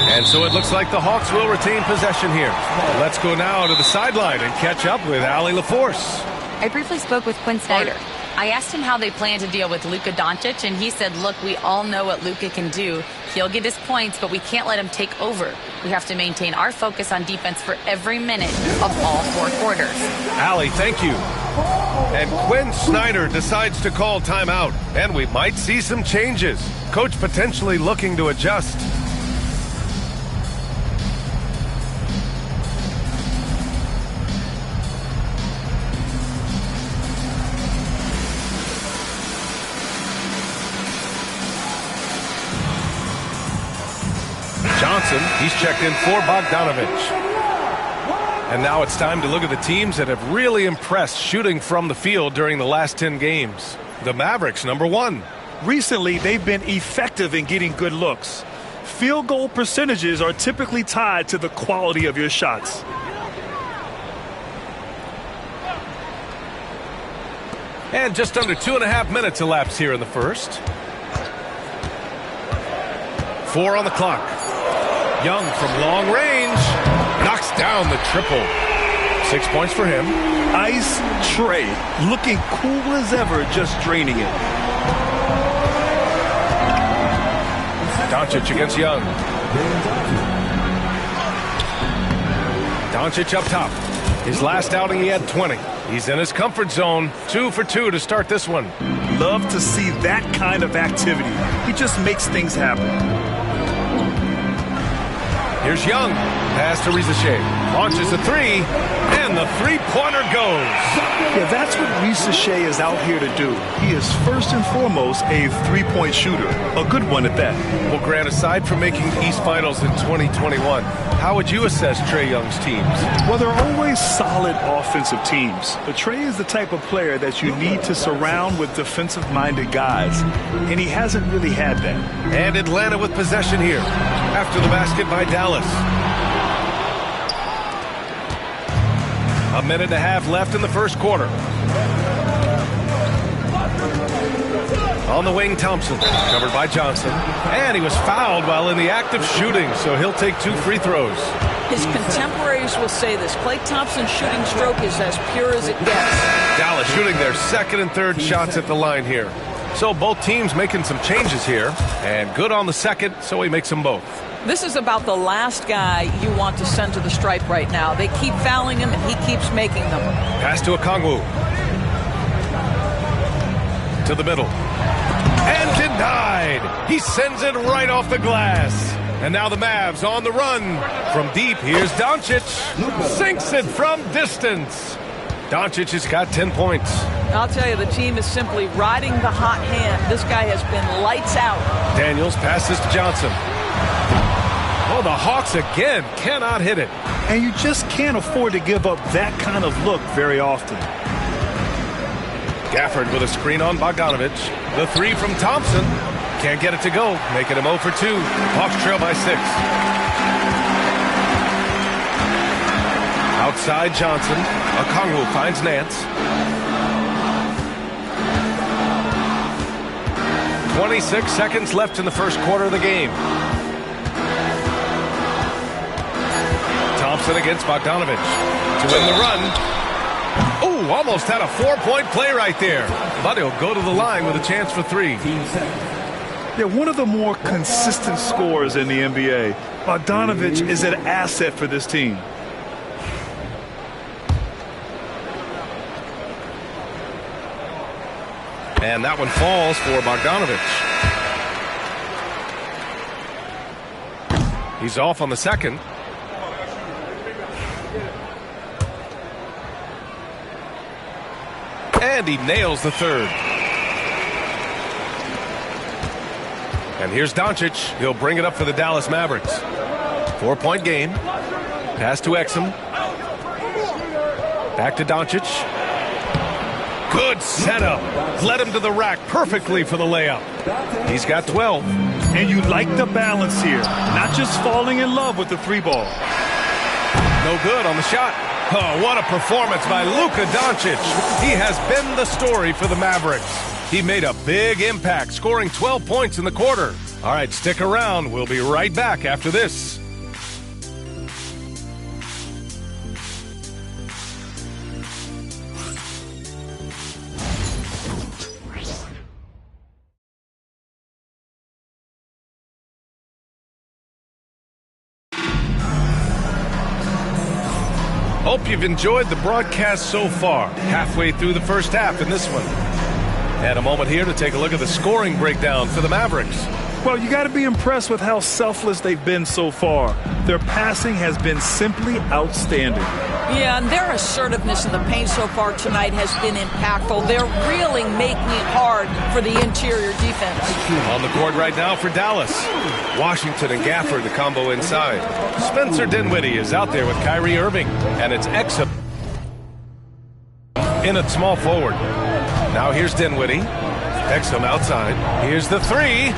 S11: And so it looks like the Hawks will retain possession here. Let's go now to the sideline and catch up with Allie LaForce.
S13: I briefly spoke with Quinn Snyder. I asked him how they plan to deal with Luka Doncic, and he said, look, we all know what Luka can do. He'll get his points, but we can't let him take over. We have to maintain our focus on defense for every minute of all 4 quarters.
S11: Allie, thank you. And Quinn Snyder decides to call timeout, and we might see some changes. Coach potentially looking to adjust. Johnson, he's checked in for Bogdanovic. And now it's time to look at the teams that have really impressed shooting from the field during the last 10 games. The Mavericks, number 1.
S10: Recently, they've been effective in getting good looks. Field goal percentages are typically tied to the quality of your shots.
S11: And just under 2.5 minutes elapsed here in the first. 4 on the clock. Young from long range knocks down the triple. 6 points for him.
S10: Ice tray, looking cool as ever, just draining it.
S11: Doncic against Young. Doncic up top. His last outing he had 20. He's in his comfort zone. 2 for 2 to start this one.
S10: Love to see that kind of activity. He just makes things happen.
S11: Here's Young. Pass to Rizashea. Launches a 3, and the three-pointer goes.
S10: Yeah, that's what Rizashea is out here to do. He is first and foremost a three-point shooter. A good one at that.
S11: Well, Grant, aside from making the East Finals in 2021, how would you assess Trae Young's teams?
S10: Well, they're always solid offensive teams. But Trae is the type of player that you need to surround with defensive-minded guys, and he hasn't really had that.
S11: And Atlanta with possession here after the basket by Dallas. A minute and a half left in the first quarter. On the wing, Thompson, covered by Johnson. And he was fouled while in the act of shooting, so he'll take 2 free throws.
S12: His contemporaries will say this. Klay Thompson's shooting stroke is as pure as it gets.
S11: Dallas shooting their second and third shots at the line here. So both teams making some changes here. And good on the second, so he makes them both.
S12: This is about the last guy you want to send to the stripe right now. They keep fouling him, and he keeps making them.
S11: Pass to Okongwu. To the middle. And denied. He sends it right off the glass. And now the Mavs on the run. From deep, here's Doncic. Sinks it from distance. Doncic has got 10 points.
S12: I'll tell you, the team is simply riding the hot hand. This guy has been lights out.
S11: Daniels passes to Johnson. Oh, the Hawks again cannot hit it.
S10: And you just can't afford to give up that kind of look very often.
S11: Gafford with a screen on Bogdanovich. The three from Thompson. Can't get it to go, making him 0 for 2. Hawks trail by 6. Outside Johnson. Okongwu finds Nance. 26 seconds left in the first quarter of the game. Thompson against Bogdanovich to win the run. Oh, almost had a 4-point play right there. But he'll go to the line with a chance for 3.
S10: Yeah, one of the more consistent scorers in the NBA. Bogdanovich is an asset for this team.
S11: And that one falls for Bogdanovich. He's off on the second. And he nails the third. And here's Doncic. He'll bring it up for the Dallas Mavericks. 4-point game. Pass to Exum. Back to Doncic. Good setup. Led him to the rack perfectly for the layup. He's got 12.
S10: And you like the balance here. Not just falling in love with the 3-ball.
S11: No good on the shot. Oh, what a performance by Luka Doncic. He has been the story for the Mavericks. He made a big impact, scoring 12 points in the quarter. All right, stick around. We'll be right back after this. Hope you've enjoyed the broadcast so far. Halfway through the first half in this one. And a moment here to take a look at the scoring breakdown for the Mavericks.
S10: Well, you got to be impressed with how selfless they've been so far. Their passing has been simply outstanding.
S12: Yeah, and their assertiveness in the paint so far tonight has been impactful. They're really making it hard for the interior defense.
S11: On the court right now for Dallas. Washington and Gafford, the combo inside. Spencer Dinwiddie is out there with Kyrie Irving. And it's Exum in at small forward. Now here's Dinwiddie. Exum outside. Here's the three.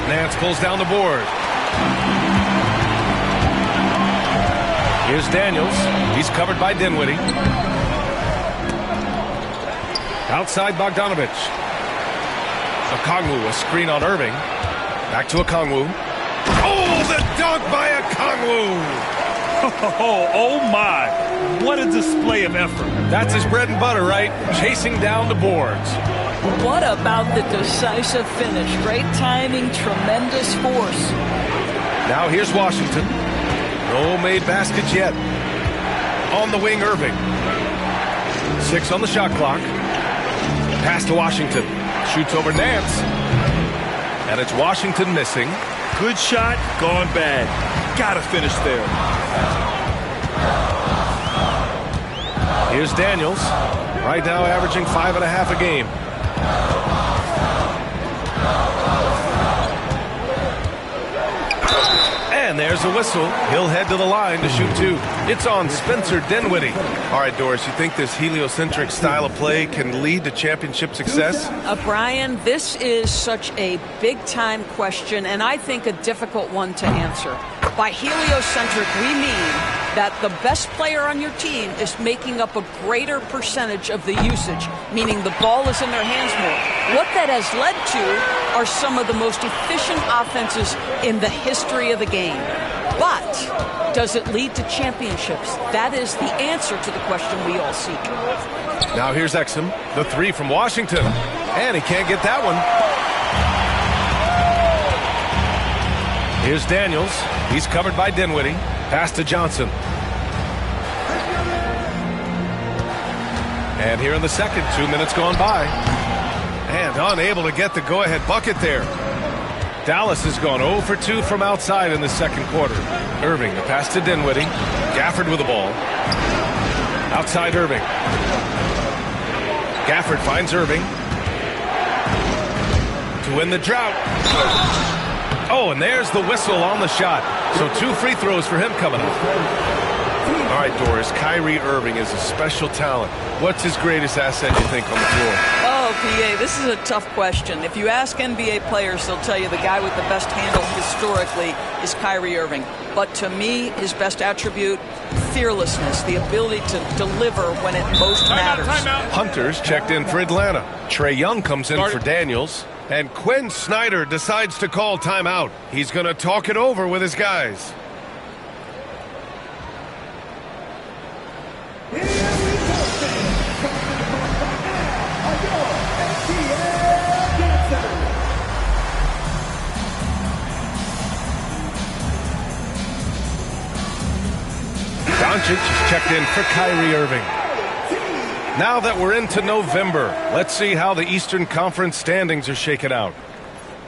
S11: Nance pulls down the board. Here's Daniels. He's covered by Dinwiddie. Outside Bogdanovich. Okongwu, a screen on Irving. Back to Okongwu. Oh, the dunk by Okongwu!
S10: Oh my, what a display of effort.
S11: That's his bread and butter, right? Chasing down the boards.
S12: What about the decisive finish? Great timing, tremendous force.
S11: Now here's Washington. No made baskets yet. On the wing, Irving. 6 on the shot clock. Pass to Washington. Shoots over Nance. And it's Washington missing.
S10: Good shot, gone bad. Gotta finish there.
S11: Here's Daniels. Right now averaging 5.5 a game. And there's a whistle. He'll head to the line to shoot 2. It's on Spencer Dinwiddie. All right, Doris, you think this heliocentric style of play can lead to championship success?
S12: Brian, this is such a big-time question, and I think a difficult one to answer. By heliocentric, we mean that the best player on your team is making up a greater percentage of the usage, meaning the ball is in their hands more. What that has led to are some of the most efficient offenses in the history of the game. But does it lead to championships? That is the answer to the question we all seek.
S11: Now here's Exum, the three from Washington, and he can't get that one. Here's Daniels. He's covered by Dinwiddie. Pass to Johnson. And here in the second, 2 minutes gone by. And unable to get the go-ahead bucket there. Dallas has gone 0 for 2 from outside in the second quarter. Irving, the pass to Dinwiddie. Gafford with the ball. Outside Irving. Gafford finds Irving. To win the drought. Oh, and there's the whistle on the shot. So 2 free throws for him coming up. All right, Doris, Kyrie Irving is a special talent. What's his greatest asset, you think, on the floor?
S12: Oh, PA, this is a tough question. If you ask NBA players, they'll tell you the guy with the best handle historically is Kyrie Irving. But to me, his best attribute, fearlessness, the ability to deliver when it most matters.
S11: Hunter's checked in for Atlanta. Trae Young comes in for Daniels. And Quinn Snyder decides to call timeout. He's going to talk it over with his guys. Doncic is checked in for Kyrie Irving. Now that we're into November, let's see how the Eastern Conference standings are shaken out.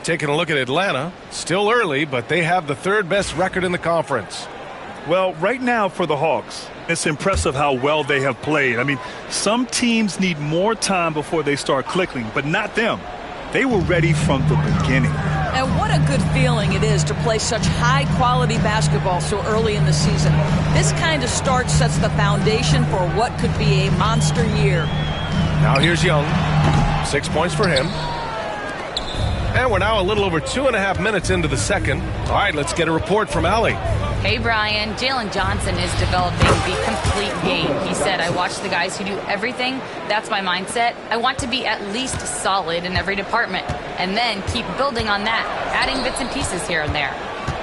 S11: Taking a look at Atlanta, still early, but they have the 3rd best record in the conference.
S10: Well, right now for the Hawks, it's impressive how well they have played. I mean, some teams need more time before they start clicking, but not them. They were ready from the beginning.
S12: And what a good feeling it is to play such high-quality basketball so early in the season. This kind of start sets the foundation for what could be a monster year.
S11: Now here's Young. 6 points for him. And we're now a little over 2.5 minutes into the second. All right, let's get a report from Allie.
S13: Hey, Brian. Jalen Johnson is developing the complete game. He said, I watch the guys who do everything. That's my mindset. I want to be at least solid in every department and then keep building on that, adding bits and pieces here and there.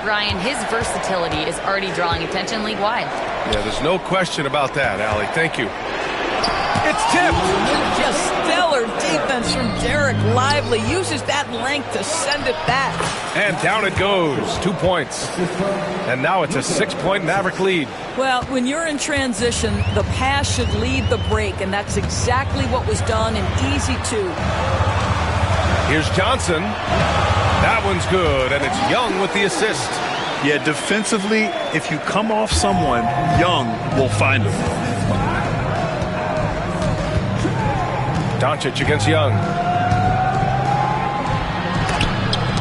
S13: Brian, his versatility is already drawing attention league-wide.
S11: Yeah, there's no question about that, Allie. Thank you. It's tipped.
S12: Just stellar defense from Derek Lively. Uses that length to send it back.
S11: And down it goes. 2 points. And now it's a 6-point Maverick lead.
S12: Well, when you're in transition, the pass should lead the break, and that's exactly what was done in easy 2.
S11: Here's Johnson. That one's good, and it's Young with the assist.
S10: Yeah, defensively, if you come off someone, Young will find him.
S11: Doncic against Young.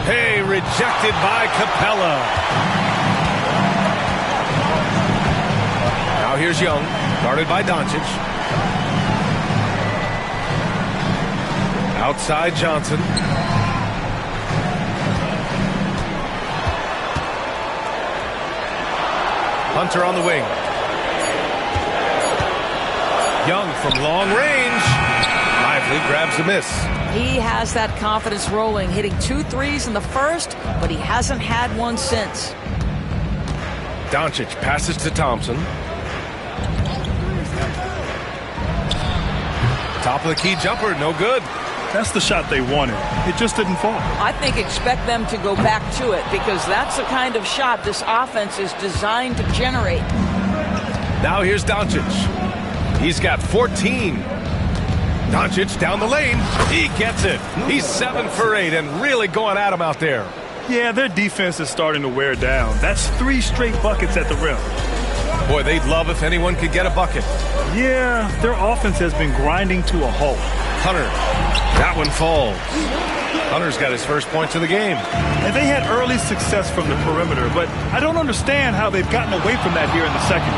S11: Hey, rejected by Capella. Now here's Young, guarded by Doncic. Outside Johnson. Hunter on the wing. Young from long range. Lively grabs a miss.
S12: He has that confidence rolling, hitting 2 threes in the first, but he hasn't had one since.
S11: Doncic passes to Thompson. Top of the key jumper, no good.
S10: That's the shot they wanted. It just didn't fall.
S12: I think expect them to go back to it because that's the kind of shot this offense is designed to generate.
S11: Now here's Doncic. He's got 14. Doncic down the lane. He gets it. He's 7 for 8 and really going at him out there.
S10: Yeah, their defense is starting to wear down. That's 3 straight buckets at the rim.
S11: Boy, they'd love if anyone could get a bucket.
S10: Yeah, their offense has been grinding to a halt.
S11: Hunter, that one falls. Hunter's got his first points of the game.
S10: And they had early success from the perimeter, but I don't understand how they've gotten away from that here in the second.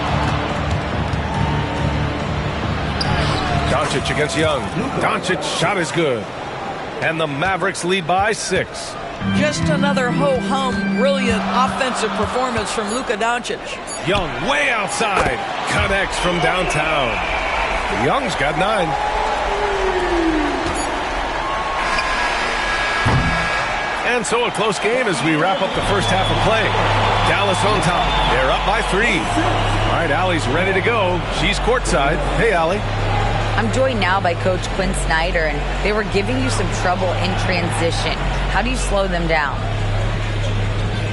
S11: Doncic against Young. Doncic shot is good. And the Mavericks lead by 6.
S12: Just another ho-hum, brilliant offensive performance from Luka Doncic.
S11: Young way outside. Connects from downtown. Young's got 9. And so a close game as we wrap up the first half of play. Dallas on top. They're up by 3. All right, Allie's ready to go. She's courtside. Hey, Allie.
S13: I'm joined now by Coach Quinn Snyder, and they were giving you some trouble in transition. How do you slow them down?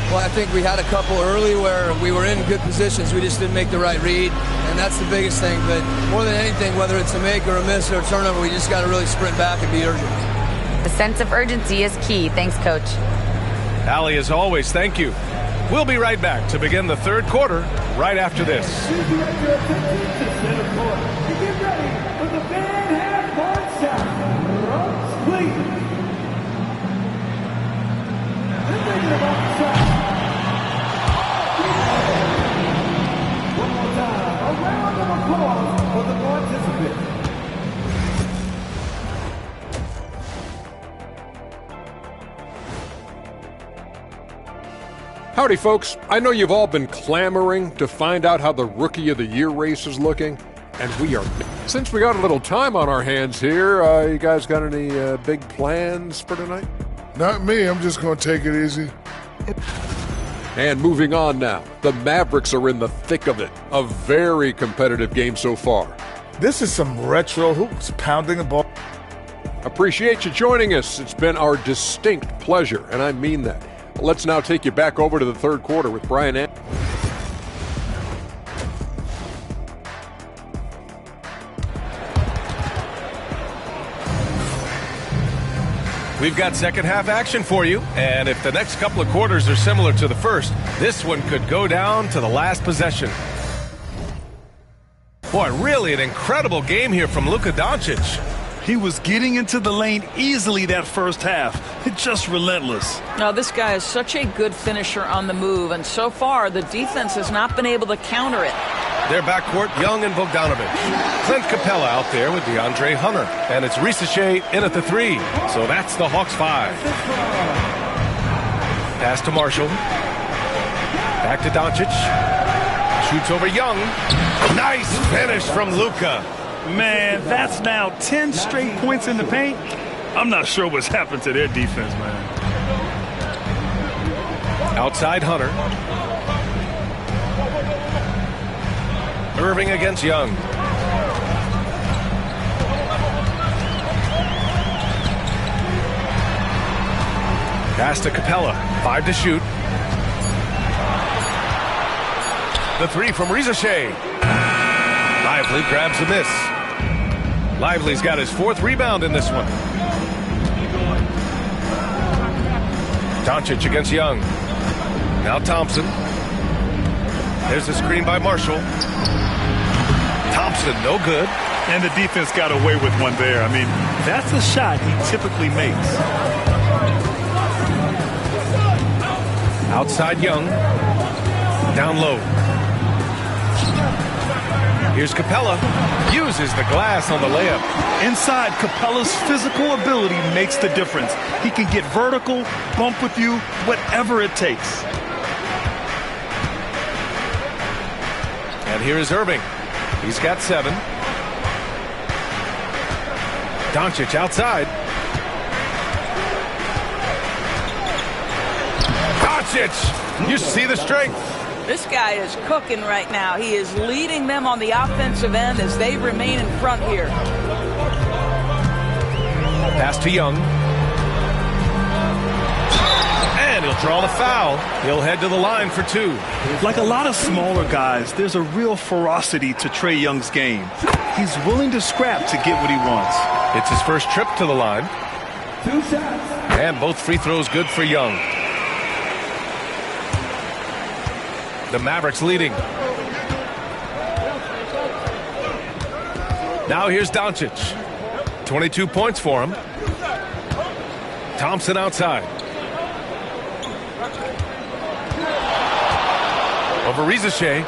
S14: Well, I think we had a couple early where we were in good positions. We just didn't make the right read, and that's the biggest thing. But more than anything, whether it's a make or a miss or a turnover, we just got to really sprint back and be urgent.
S13: The sense of urgency is key. Thanks, Coach.
S11: Allie, as always, thank you. We'll be right back to begin the third quarter right after this.
S6: Please direct your attention to center court and get ready for the Van Half-Court Shot from Cleveland. And thinking about the shot. One more time, a round of applause for the participants.
S8: Howdy, folks. I know you've all been clamoring to find out how the Rookie of the Year race is looking, and we are. Since we got a little time on our hands here, you guys got any big plans for tonight?
S9: Not me. I'm just going to take it easy.
S8: And moving on now, the Mavericks are in the thick of it. A very competitive game so far.
S15: This is some retro hoops, pounding the ball.
S8: Appreciate you joining us. It's been our distinct pleasure, and I mean that. Let's now take you back over to the third quarter with Brian Anderson.
S11: We've got second half action for you, and if the next couple of quarters are similar to the first, this one could go down to the last possession. Boy, really an incredible game here from Luka Doncic.
S10: He was getting into the lane easily that first half. It's just relentless.
S12: Now, this guy is such a good finisher on the move, and so far the defense has not been able to counter it.
S11: Their backcourt, Young and Bogdanovic. Clint Capella out there with DeAndre Hunter. And it's Risacher in at the 3. So that's the Hawks 5. Pass to Marshall. Back to Doncic. Shoots over Young. Nice finish from Luka.
S10: Man, that's now 10 straight points in the paint. I'm not sure what's happened to their defense, man.
S11: Outside Hunter. Irving against Young. Pass to Capella. 5 to shoot. The 3 from Risacher. Lively grabs the miss. Lively's got his 4th rebound in this one. Doncic against Young. Now Thompson. There's a screen by Marshall. Thompson, no good.
S10: And the defense got away with one there. I mean, that's a shot he typically makes.
S11: Outside Young. Down low. Here's Capella. Uses the glass on the layup.
S10: Inside, Capella's physical ability makes the difference. He can get vertical, bump with you, whatever it takes.
S11: And here is Irving. He's got 7. Doncic outside. Doncic! You see the strength.
S12: This guy is cooking right now. He is leading them on the offensive end as they remain in front here.
S11: Pass to Young. And he'll draw the foul. He'll head to the line for 2.
S10: Like a lot of smaller guys, there's a real ferocity to Trae Young's game. He's willing to scrap to get what he wants.
S11: It's his first trip to the line.
S6: 2 shots.
S11: And both free throws good for Young. The Mavericks leading. Now here's Doncic. 22 points for him. Thompson outside. Over Risacher.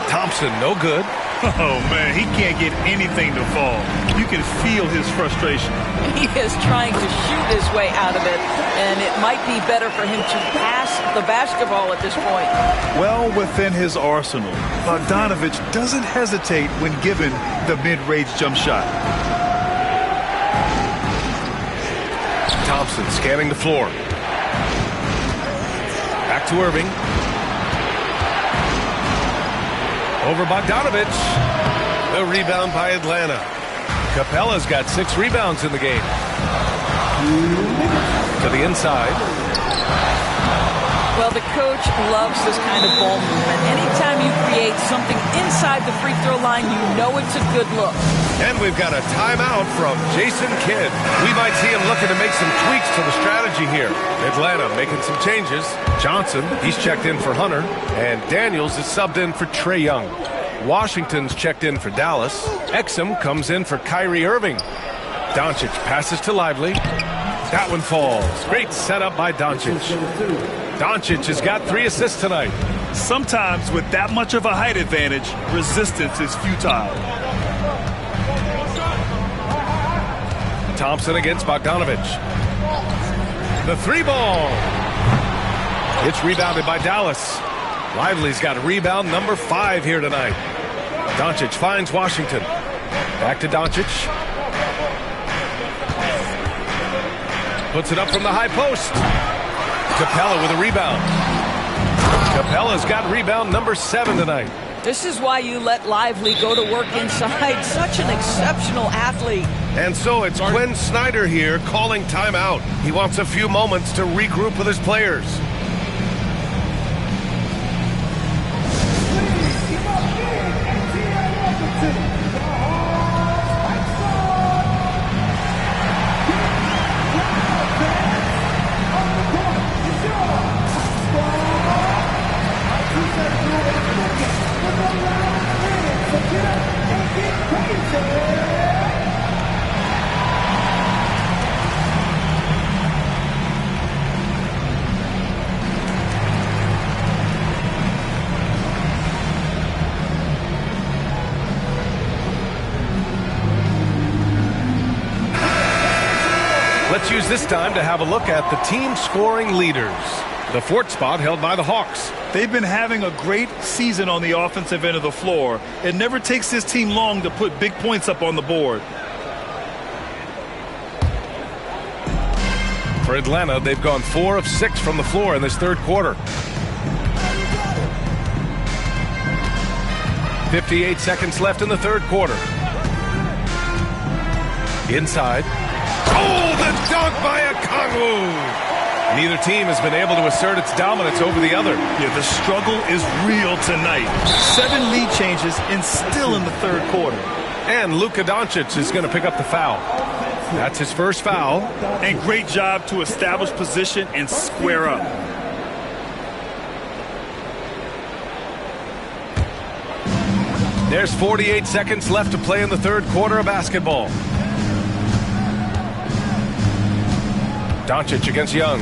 S11: Thompson, no good.
S10: Oh, man, he can't get anything to fall. You can feel his frustration.
S12: He is trying to shoot his way out of it, and it might be better for him to pass the basketball at this point.
S10: Well within his arsenal, Bogdanovic doesn't hesitate when given the mid-range jump shot.
S11: Thompson scanning the floor. Back to Irving. Over Bogdanovic. The rebound by Atlanta. Capella's got 6 rebounds in the game. To the inside.
S12: Well, the coach loves this kind of ball movement. Anytime you create something inside the free throw line, you know it's a good look.
S11: And we've got a timeout from Jason Kidd. We might see him looking to make some tweaks to the strategy here. Atlanta making some changes. Johnson, he's checked in for Hunter. And Daniels is subbed in for Trae Young. Washington's checked in for Dallas. Exum comes in for Kyrie Irving. Doncic passes to Lively. That one falls. Great setup by Doncic. Doncic has got 3 assists tonight.
S10: Sometimes with that much of a height advantage, resistance is futile.
S11: Thompson against Bogdanovich. The 3-ball. It's rebounded by Dallas. Lively's got rebound number 5 here tonight. Doncic finds Washington. Back to Doncic. Puts it up from the high post. Capella with a rebound. Capella's got rebound number 7 tonight.
S12: This is why you let Lively go to work inside. Such an exceptional athlete.
S11: And so it's Quinn Snyder here calling timeout. He wants a few moments to regroup with his players. Let's use this time to have a look at the team scoring leaders. The 4th spot held by the Hawks.
S10: They've been having a great season on the offensive end of the floor. It never takes this team long to put big points up on the board.
S11: For Atlanta, they've gone 4 of 6 from the floor in this 3rd quarter. 58 seconds left in the 3rd quarter. Inside. Oh, the dunk by Okongwu! Neither team has been able to assert its dominance over the other.
S10: Yeah, the struggle is real tonight. 7 lead changes and still in the 3rd quarter.
S11: And Luka Doncic is going to pick up the foul. That's his first foul.
S10: And great job to establish position and square up.
S11: There's 48 seconds left to play in the 3rd quarter of basketball. Doncic against Young.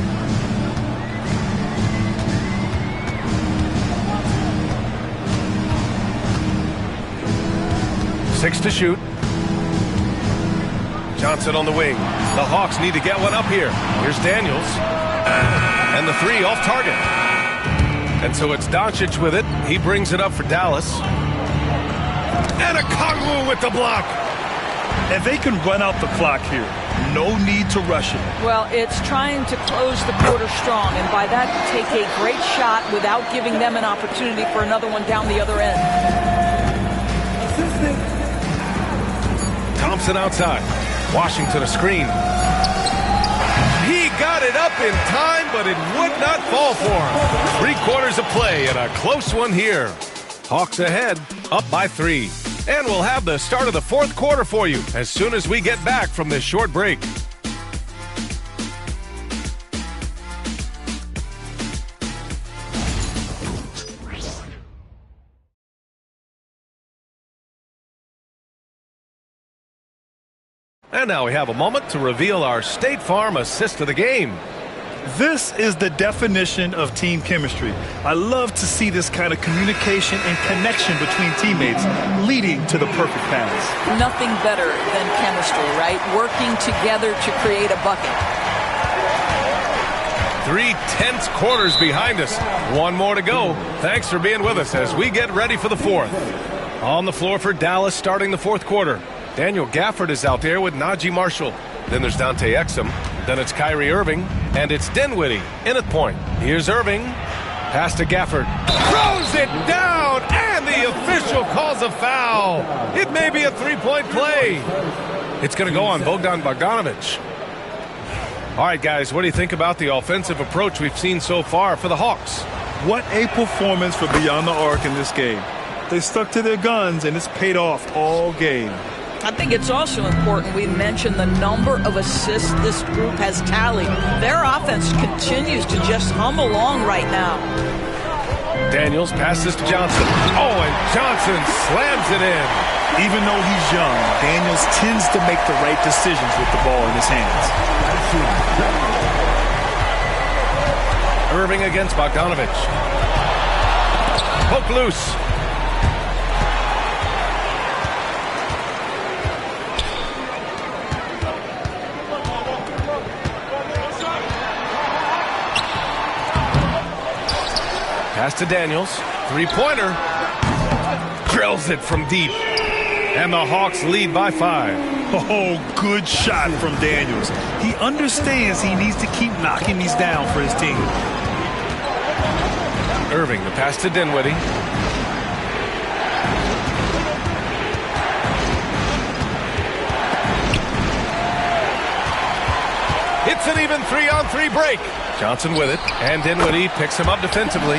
S11: Six to shoot. Johnson on the wing. The Hawks need to get one up here. Here's Daniels. And the 3 off target. And so it's Doncic with it. He brings it up for Dallas. And Okongwu with the block.
S10: And they can run out the clock here. No need to rush it.
S12: Well, it's trying to close the quarter strong, and by that, take a great shot without giving them an opportunity for another one down the other end.
S11: Thompson outside. Washington a screen. He got it up in time, but it would not fall for him. 3 quarters of play and a close one here. Hawks ahead, up by 3. And we'll have the start of the 4th quarter for you as soon as we get back from this short break. And now we have a moment to reveal our State Farm assist of the game.
S10: This is the definition of team chemistry. I love to see this kind of communication and connection between teammates leading to the perfect pass.
S12: Nothing better than chemistry, right? Working together to create a bucket.
S11: 3 tense quarters behind us. 1 more to go. Thanks for being with us as we get ready for the 4th. On the floor for Dallas starting the 4th quarter. Daniel Gafford is out there with Najee Marshall. Then there's Dante Exum. Then it's Kyrie Irving. And it's Dinwiddie in at point. Here's Irving. Pass to Gafford. Throws it down. And the official calls a foul. It may be a 3-point play. It's going to go on Bogdan Bogdanovich. All right, guys, what do you think about the offensive approach we've seen so far for the Hawks?
S10: What a performance for Beyond the Arc in this game. They stuck to their guns, and it's paid off all game.
S12: I think it's also important we mention the number of assists this group has tallied. Their offense continues to just hum along right now.
S11: Daniels passes to Johnson. Oh, and Johnson slams it in.
S10: Even though he's young, Daniels tends to make the right decisions with the ball in his hands.
S11: Irving against Bogdanovich. Poke loose. Pass to Daniels. Three-pointer. Drills it from deep. And the Hawks lead by 5.
S10: Oh, good shot from Daniels. He understands he needs to keep knocking these down for his team.
S11: Irving, the pass to Dinwiddie. It's an even 3-on-3 break. Johnson with it, and Dinwiddie picks him up defensively.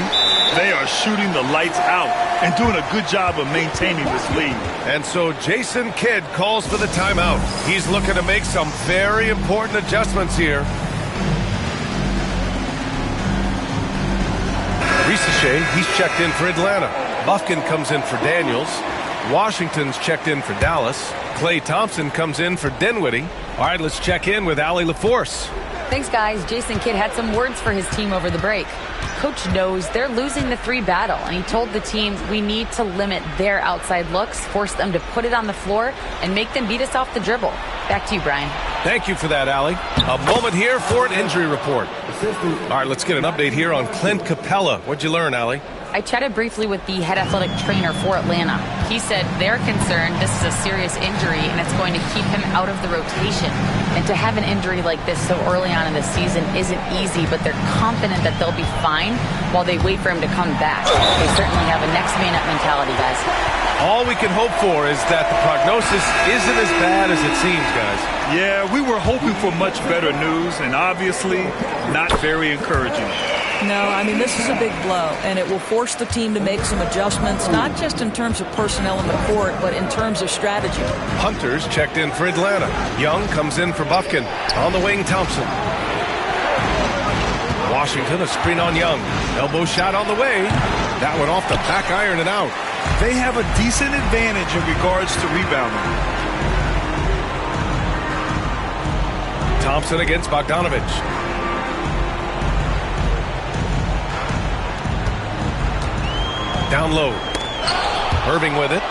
S10: They are shooting the lights out and doing a good job of maintaining this lead.
S11: And so Jason Kidd calls for the timeout. He's looking to make some very important adjustments here. Risache, he's checked in for Atlanta. Bufkin comes in for Daniels. Washington's checked in for Dallas. Klay Thompson comes in for Dinwiddie. All right, let's check in with Allie LaForce.
S13: Thanks, guys. Jason Kidd had some words for his team over the break. Coach knows they're losing the 3 battle, and he told the team we need to limit their outside looks, force them to put it on the floor, and make them beat us off the dribble. Back to you, Brian.
S11: Thank you for that, Allie. A moment here for an injury report. All right, let's get an update here on Clint Capella. What'd you learn, Allie?
S13: I chatted briefly with the head athletic trainer for Atlanta. He said they're concerned this is a serious injury and it's going to keep him out of the rotation. And to have an injury like this so early on in the season isn't easy, but they're confident that they'll be fine while they wait for him to come back. They certainly have a next man up mentality, guys.
S11: All we can hope for is that the prognosis isn't as bad as it seems, guys.
S10: Yeah, we were hoping for much better news, and obviously not very encouraging.
S12: No, I mean, this is a big blow, and it will force the team to make some adjustments, not just in terms of personnel in the court, but in terms of strategy.
S11: Hunter's checked in for Atlanta. Young comes in for Bufkin. On the wing, Thompson. Washington, a screen on Young. Elbow shot on the way. That one off the back iron and out.
S10: They have a decent advantage in regards to rebounding.
S11: Thompson against Bogdanovich. Down low. Irving with it.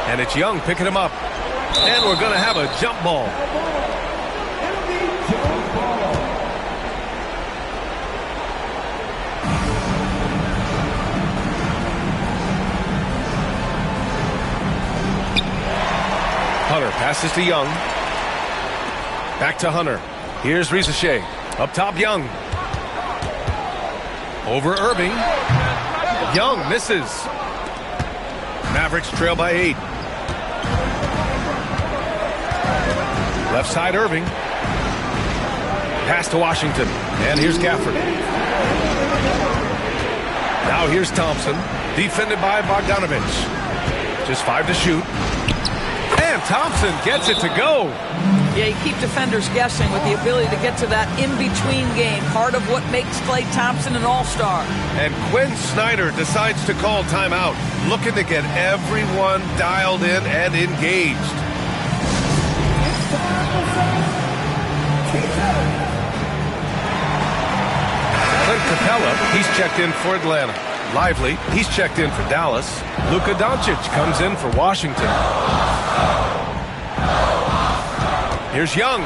S11: And it's Young picking him up. And we're going to have a jump ball. Hunter passes to Young. Back to Hunter. Here's Risache. Up top, Young. Over Irving. Young misses. Mavericks trail by 8. Left side, Irving. Pass to Washington. And here's Gafford. Now here's Thompson. Defended by Bogdanovich. Just 5 to shoot. And Thompson gets it to go.
S12: Yeah, you keep defenders guessing with the ability to get to that in-between game. Part of what makes Klay Thompson an all-star.
S11: And Quinn Snyder decides to call timeout, looking to get everyone dialed in and engaged. Clint Capella, he's checked in for Atlanta. Lively, he's checked in for Dallas. Luka Doncic comes in for Washington. Here's Young.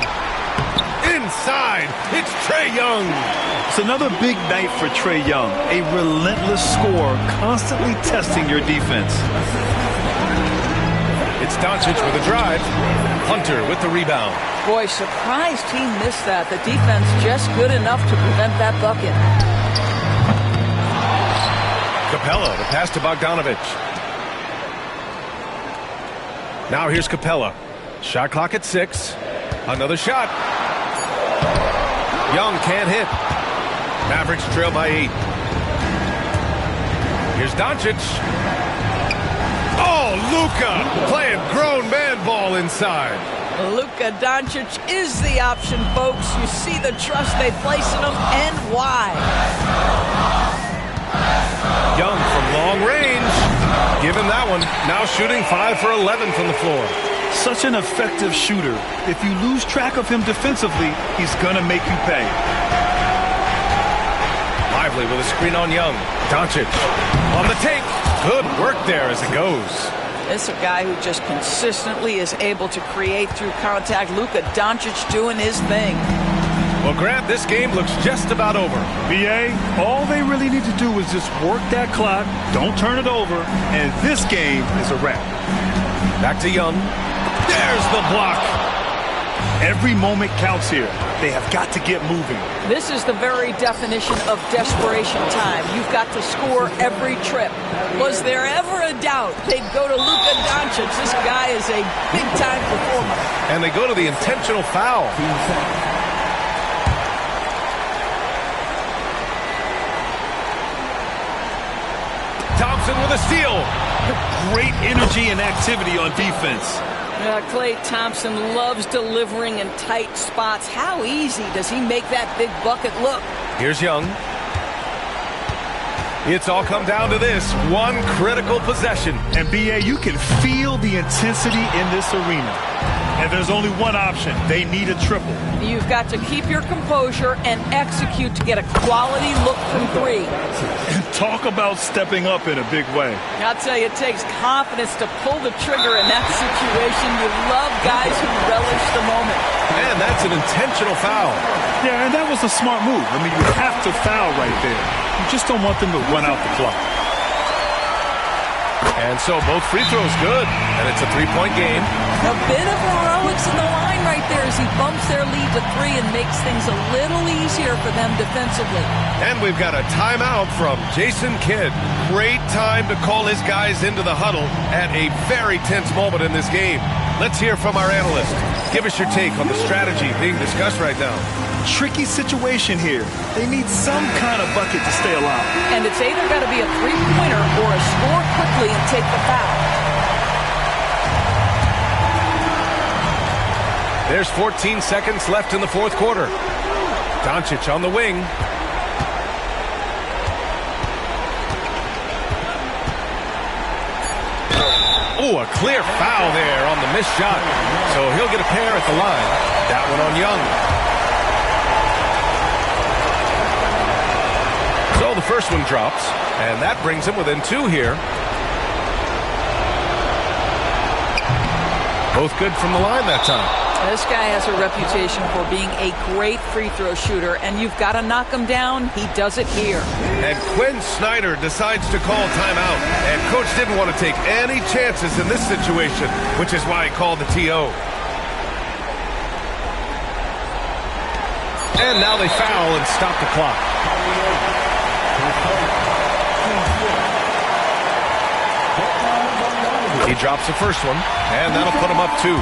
S11: Inside, it's Trae Young.
S10: It's another big night for Trae Young. A relentless scorer, constantly testing your defense.
S11: It's Doncic with a drive. Hunter with the rebound.
S12: Boy, surprised he missed that. The defense just good enough to prevent that bucket.
S11: Capella, the pass to Bogdanovich. Now here's Capella. Shot clock at 6. Another shot. Young can't hit. Mavericks trail by 8. Here's Doncic. Oh, Luka playing grown man ball inside.
S12: Luka Doncic is the option, folks. You see the trust they place in him and why.
S11: Young from long range. Give him that one. Now shooting 5 for 11 from the floor.
S10: Such an effective shooter. If you lose track of him defensively, he's going to make you pay.
S11: Lively with a screen on Young. Doncic on the take. Good work there as it goes.
S12: This is a guy who just consistently is able to create through contact. Luka Doncic doing his thing.
S11: Well, Grant, this game looks just about over.
S10: BA, all they really need to do is just work that clock, don't turn it over, and this game is a wrap.
S11: Back to Young. There's the block.
S10: Every moment counts here. They have got to get moving.
S12: This is the very definition of desperation time. You've got to score every trip. Was there ever a doubt they'd go to Luka Doncic? This guy is a big-time performer.
S11: And they go to the intentional foul. Thompson with a steal.
S10: Great energy and activity on defense.
S12: Klay Thompson loves delivering in tight spots. How easy does he make that big bucket look?
S11: Here's Young. It's all come down to this one critical possession.
S10: And BA, you can feel the intensity in this arena. And there's only one option. They need a triple.
S12: You've got to keep your composure and execute to get a quality look from 3.
S10: And talk about stepping up in a big way.
S12: I'll tell you, it takes confidence to pull the trigger in that situation. You love guys who relish the moment.
S11: And that's an intentional foul.
S10: Yeah, and that was a smart move. I mean, you have to foul right there. You just don't want them to run out the clock.
S11: And so both free throws good, and it's a 3-point game.
S12: A bit of heroics in the line right there as he bumps their lead to 3 and makes things a little easier for them defensively.
S11: And we've got a timeout from Jason Kidd. Great time to call his guys into the huddle at a very tense moment in this game. Let's hear from our analyst. Give us your take on the strategy being discussed right now.
S10: Tricky situation here. They need some kind of bucket to stay alive.
S12: And it's either got to be a three-pointer or a score quickly and take the foul.
S11: There's 14 seconds left in the fourth quarter. Doncic on the wing. Oh, a clear foul there on the missed shot. So he'll get a pair at the line. That one on Young. So the first one drops, and that brings him within 2 here. Both good from the line that time.
S12: This guy has a reputation for being a great free throw shooter, and you've got to knock him down. He does it here.
S11: And Quinn Snyder decides to call timeout, and coach didn't want to take any chances in this situation, which is why he called the TO. And now they foul and stop the clock. He drops the first one, and that'll put him up 2.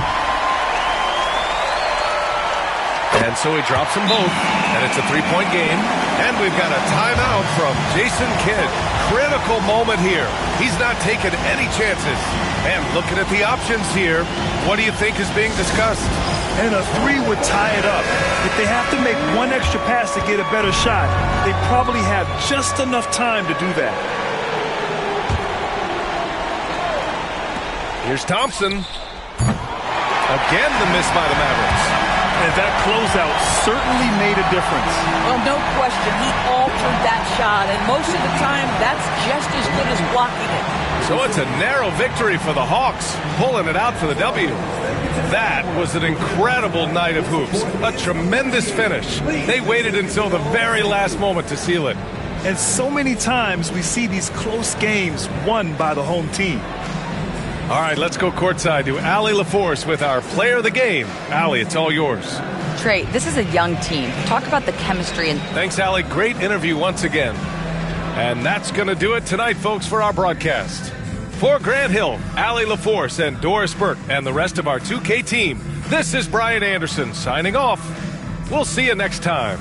S11: And so he drops them both, and it's a 3-point game. And we've got a timeout from Jason Kidd. Critical moment here. He's not taking any chances. And looking at the options here, what do you think is being discussed?
S10: And a 3 would tie it up. If they have to make one extra pass to get a better shot, they probably have just enough time to do that.
S11: Here's Thompson. Again, the miss by the Mavericks.
S10: And that closeout certainly made a difference.
S12: Well, no question. He altered that shot, and most of the time, that's just as good as blocking it.
S11: So it's a narrow victory for the Hawks, pulling it out for the W. That was an incredible night of hoops. A tremendous finish. They waited until the very last moment to seal it.
S10: And so many times we see these close games won by the home team.
S11: All right, let's go courtside to Allie LaForce with our player of the game. Allie, it's all yours.
S13: Trey, this is a young team. Talk about the chemistry. And
S11: thanks, Allie. Great interview once again. And that's going to do it tonight, folks, for our broadcast. For Grant Hill, Allie LaForce, and Doris Burke, and the rest of our 2K team, this is Brian Anderson signing off. We'll see you next time.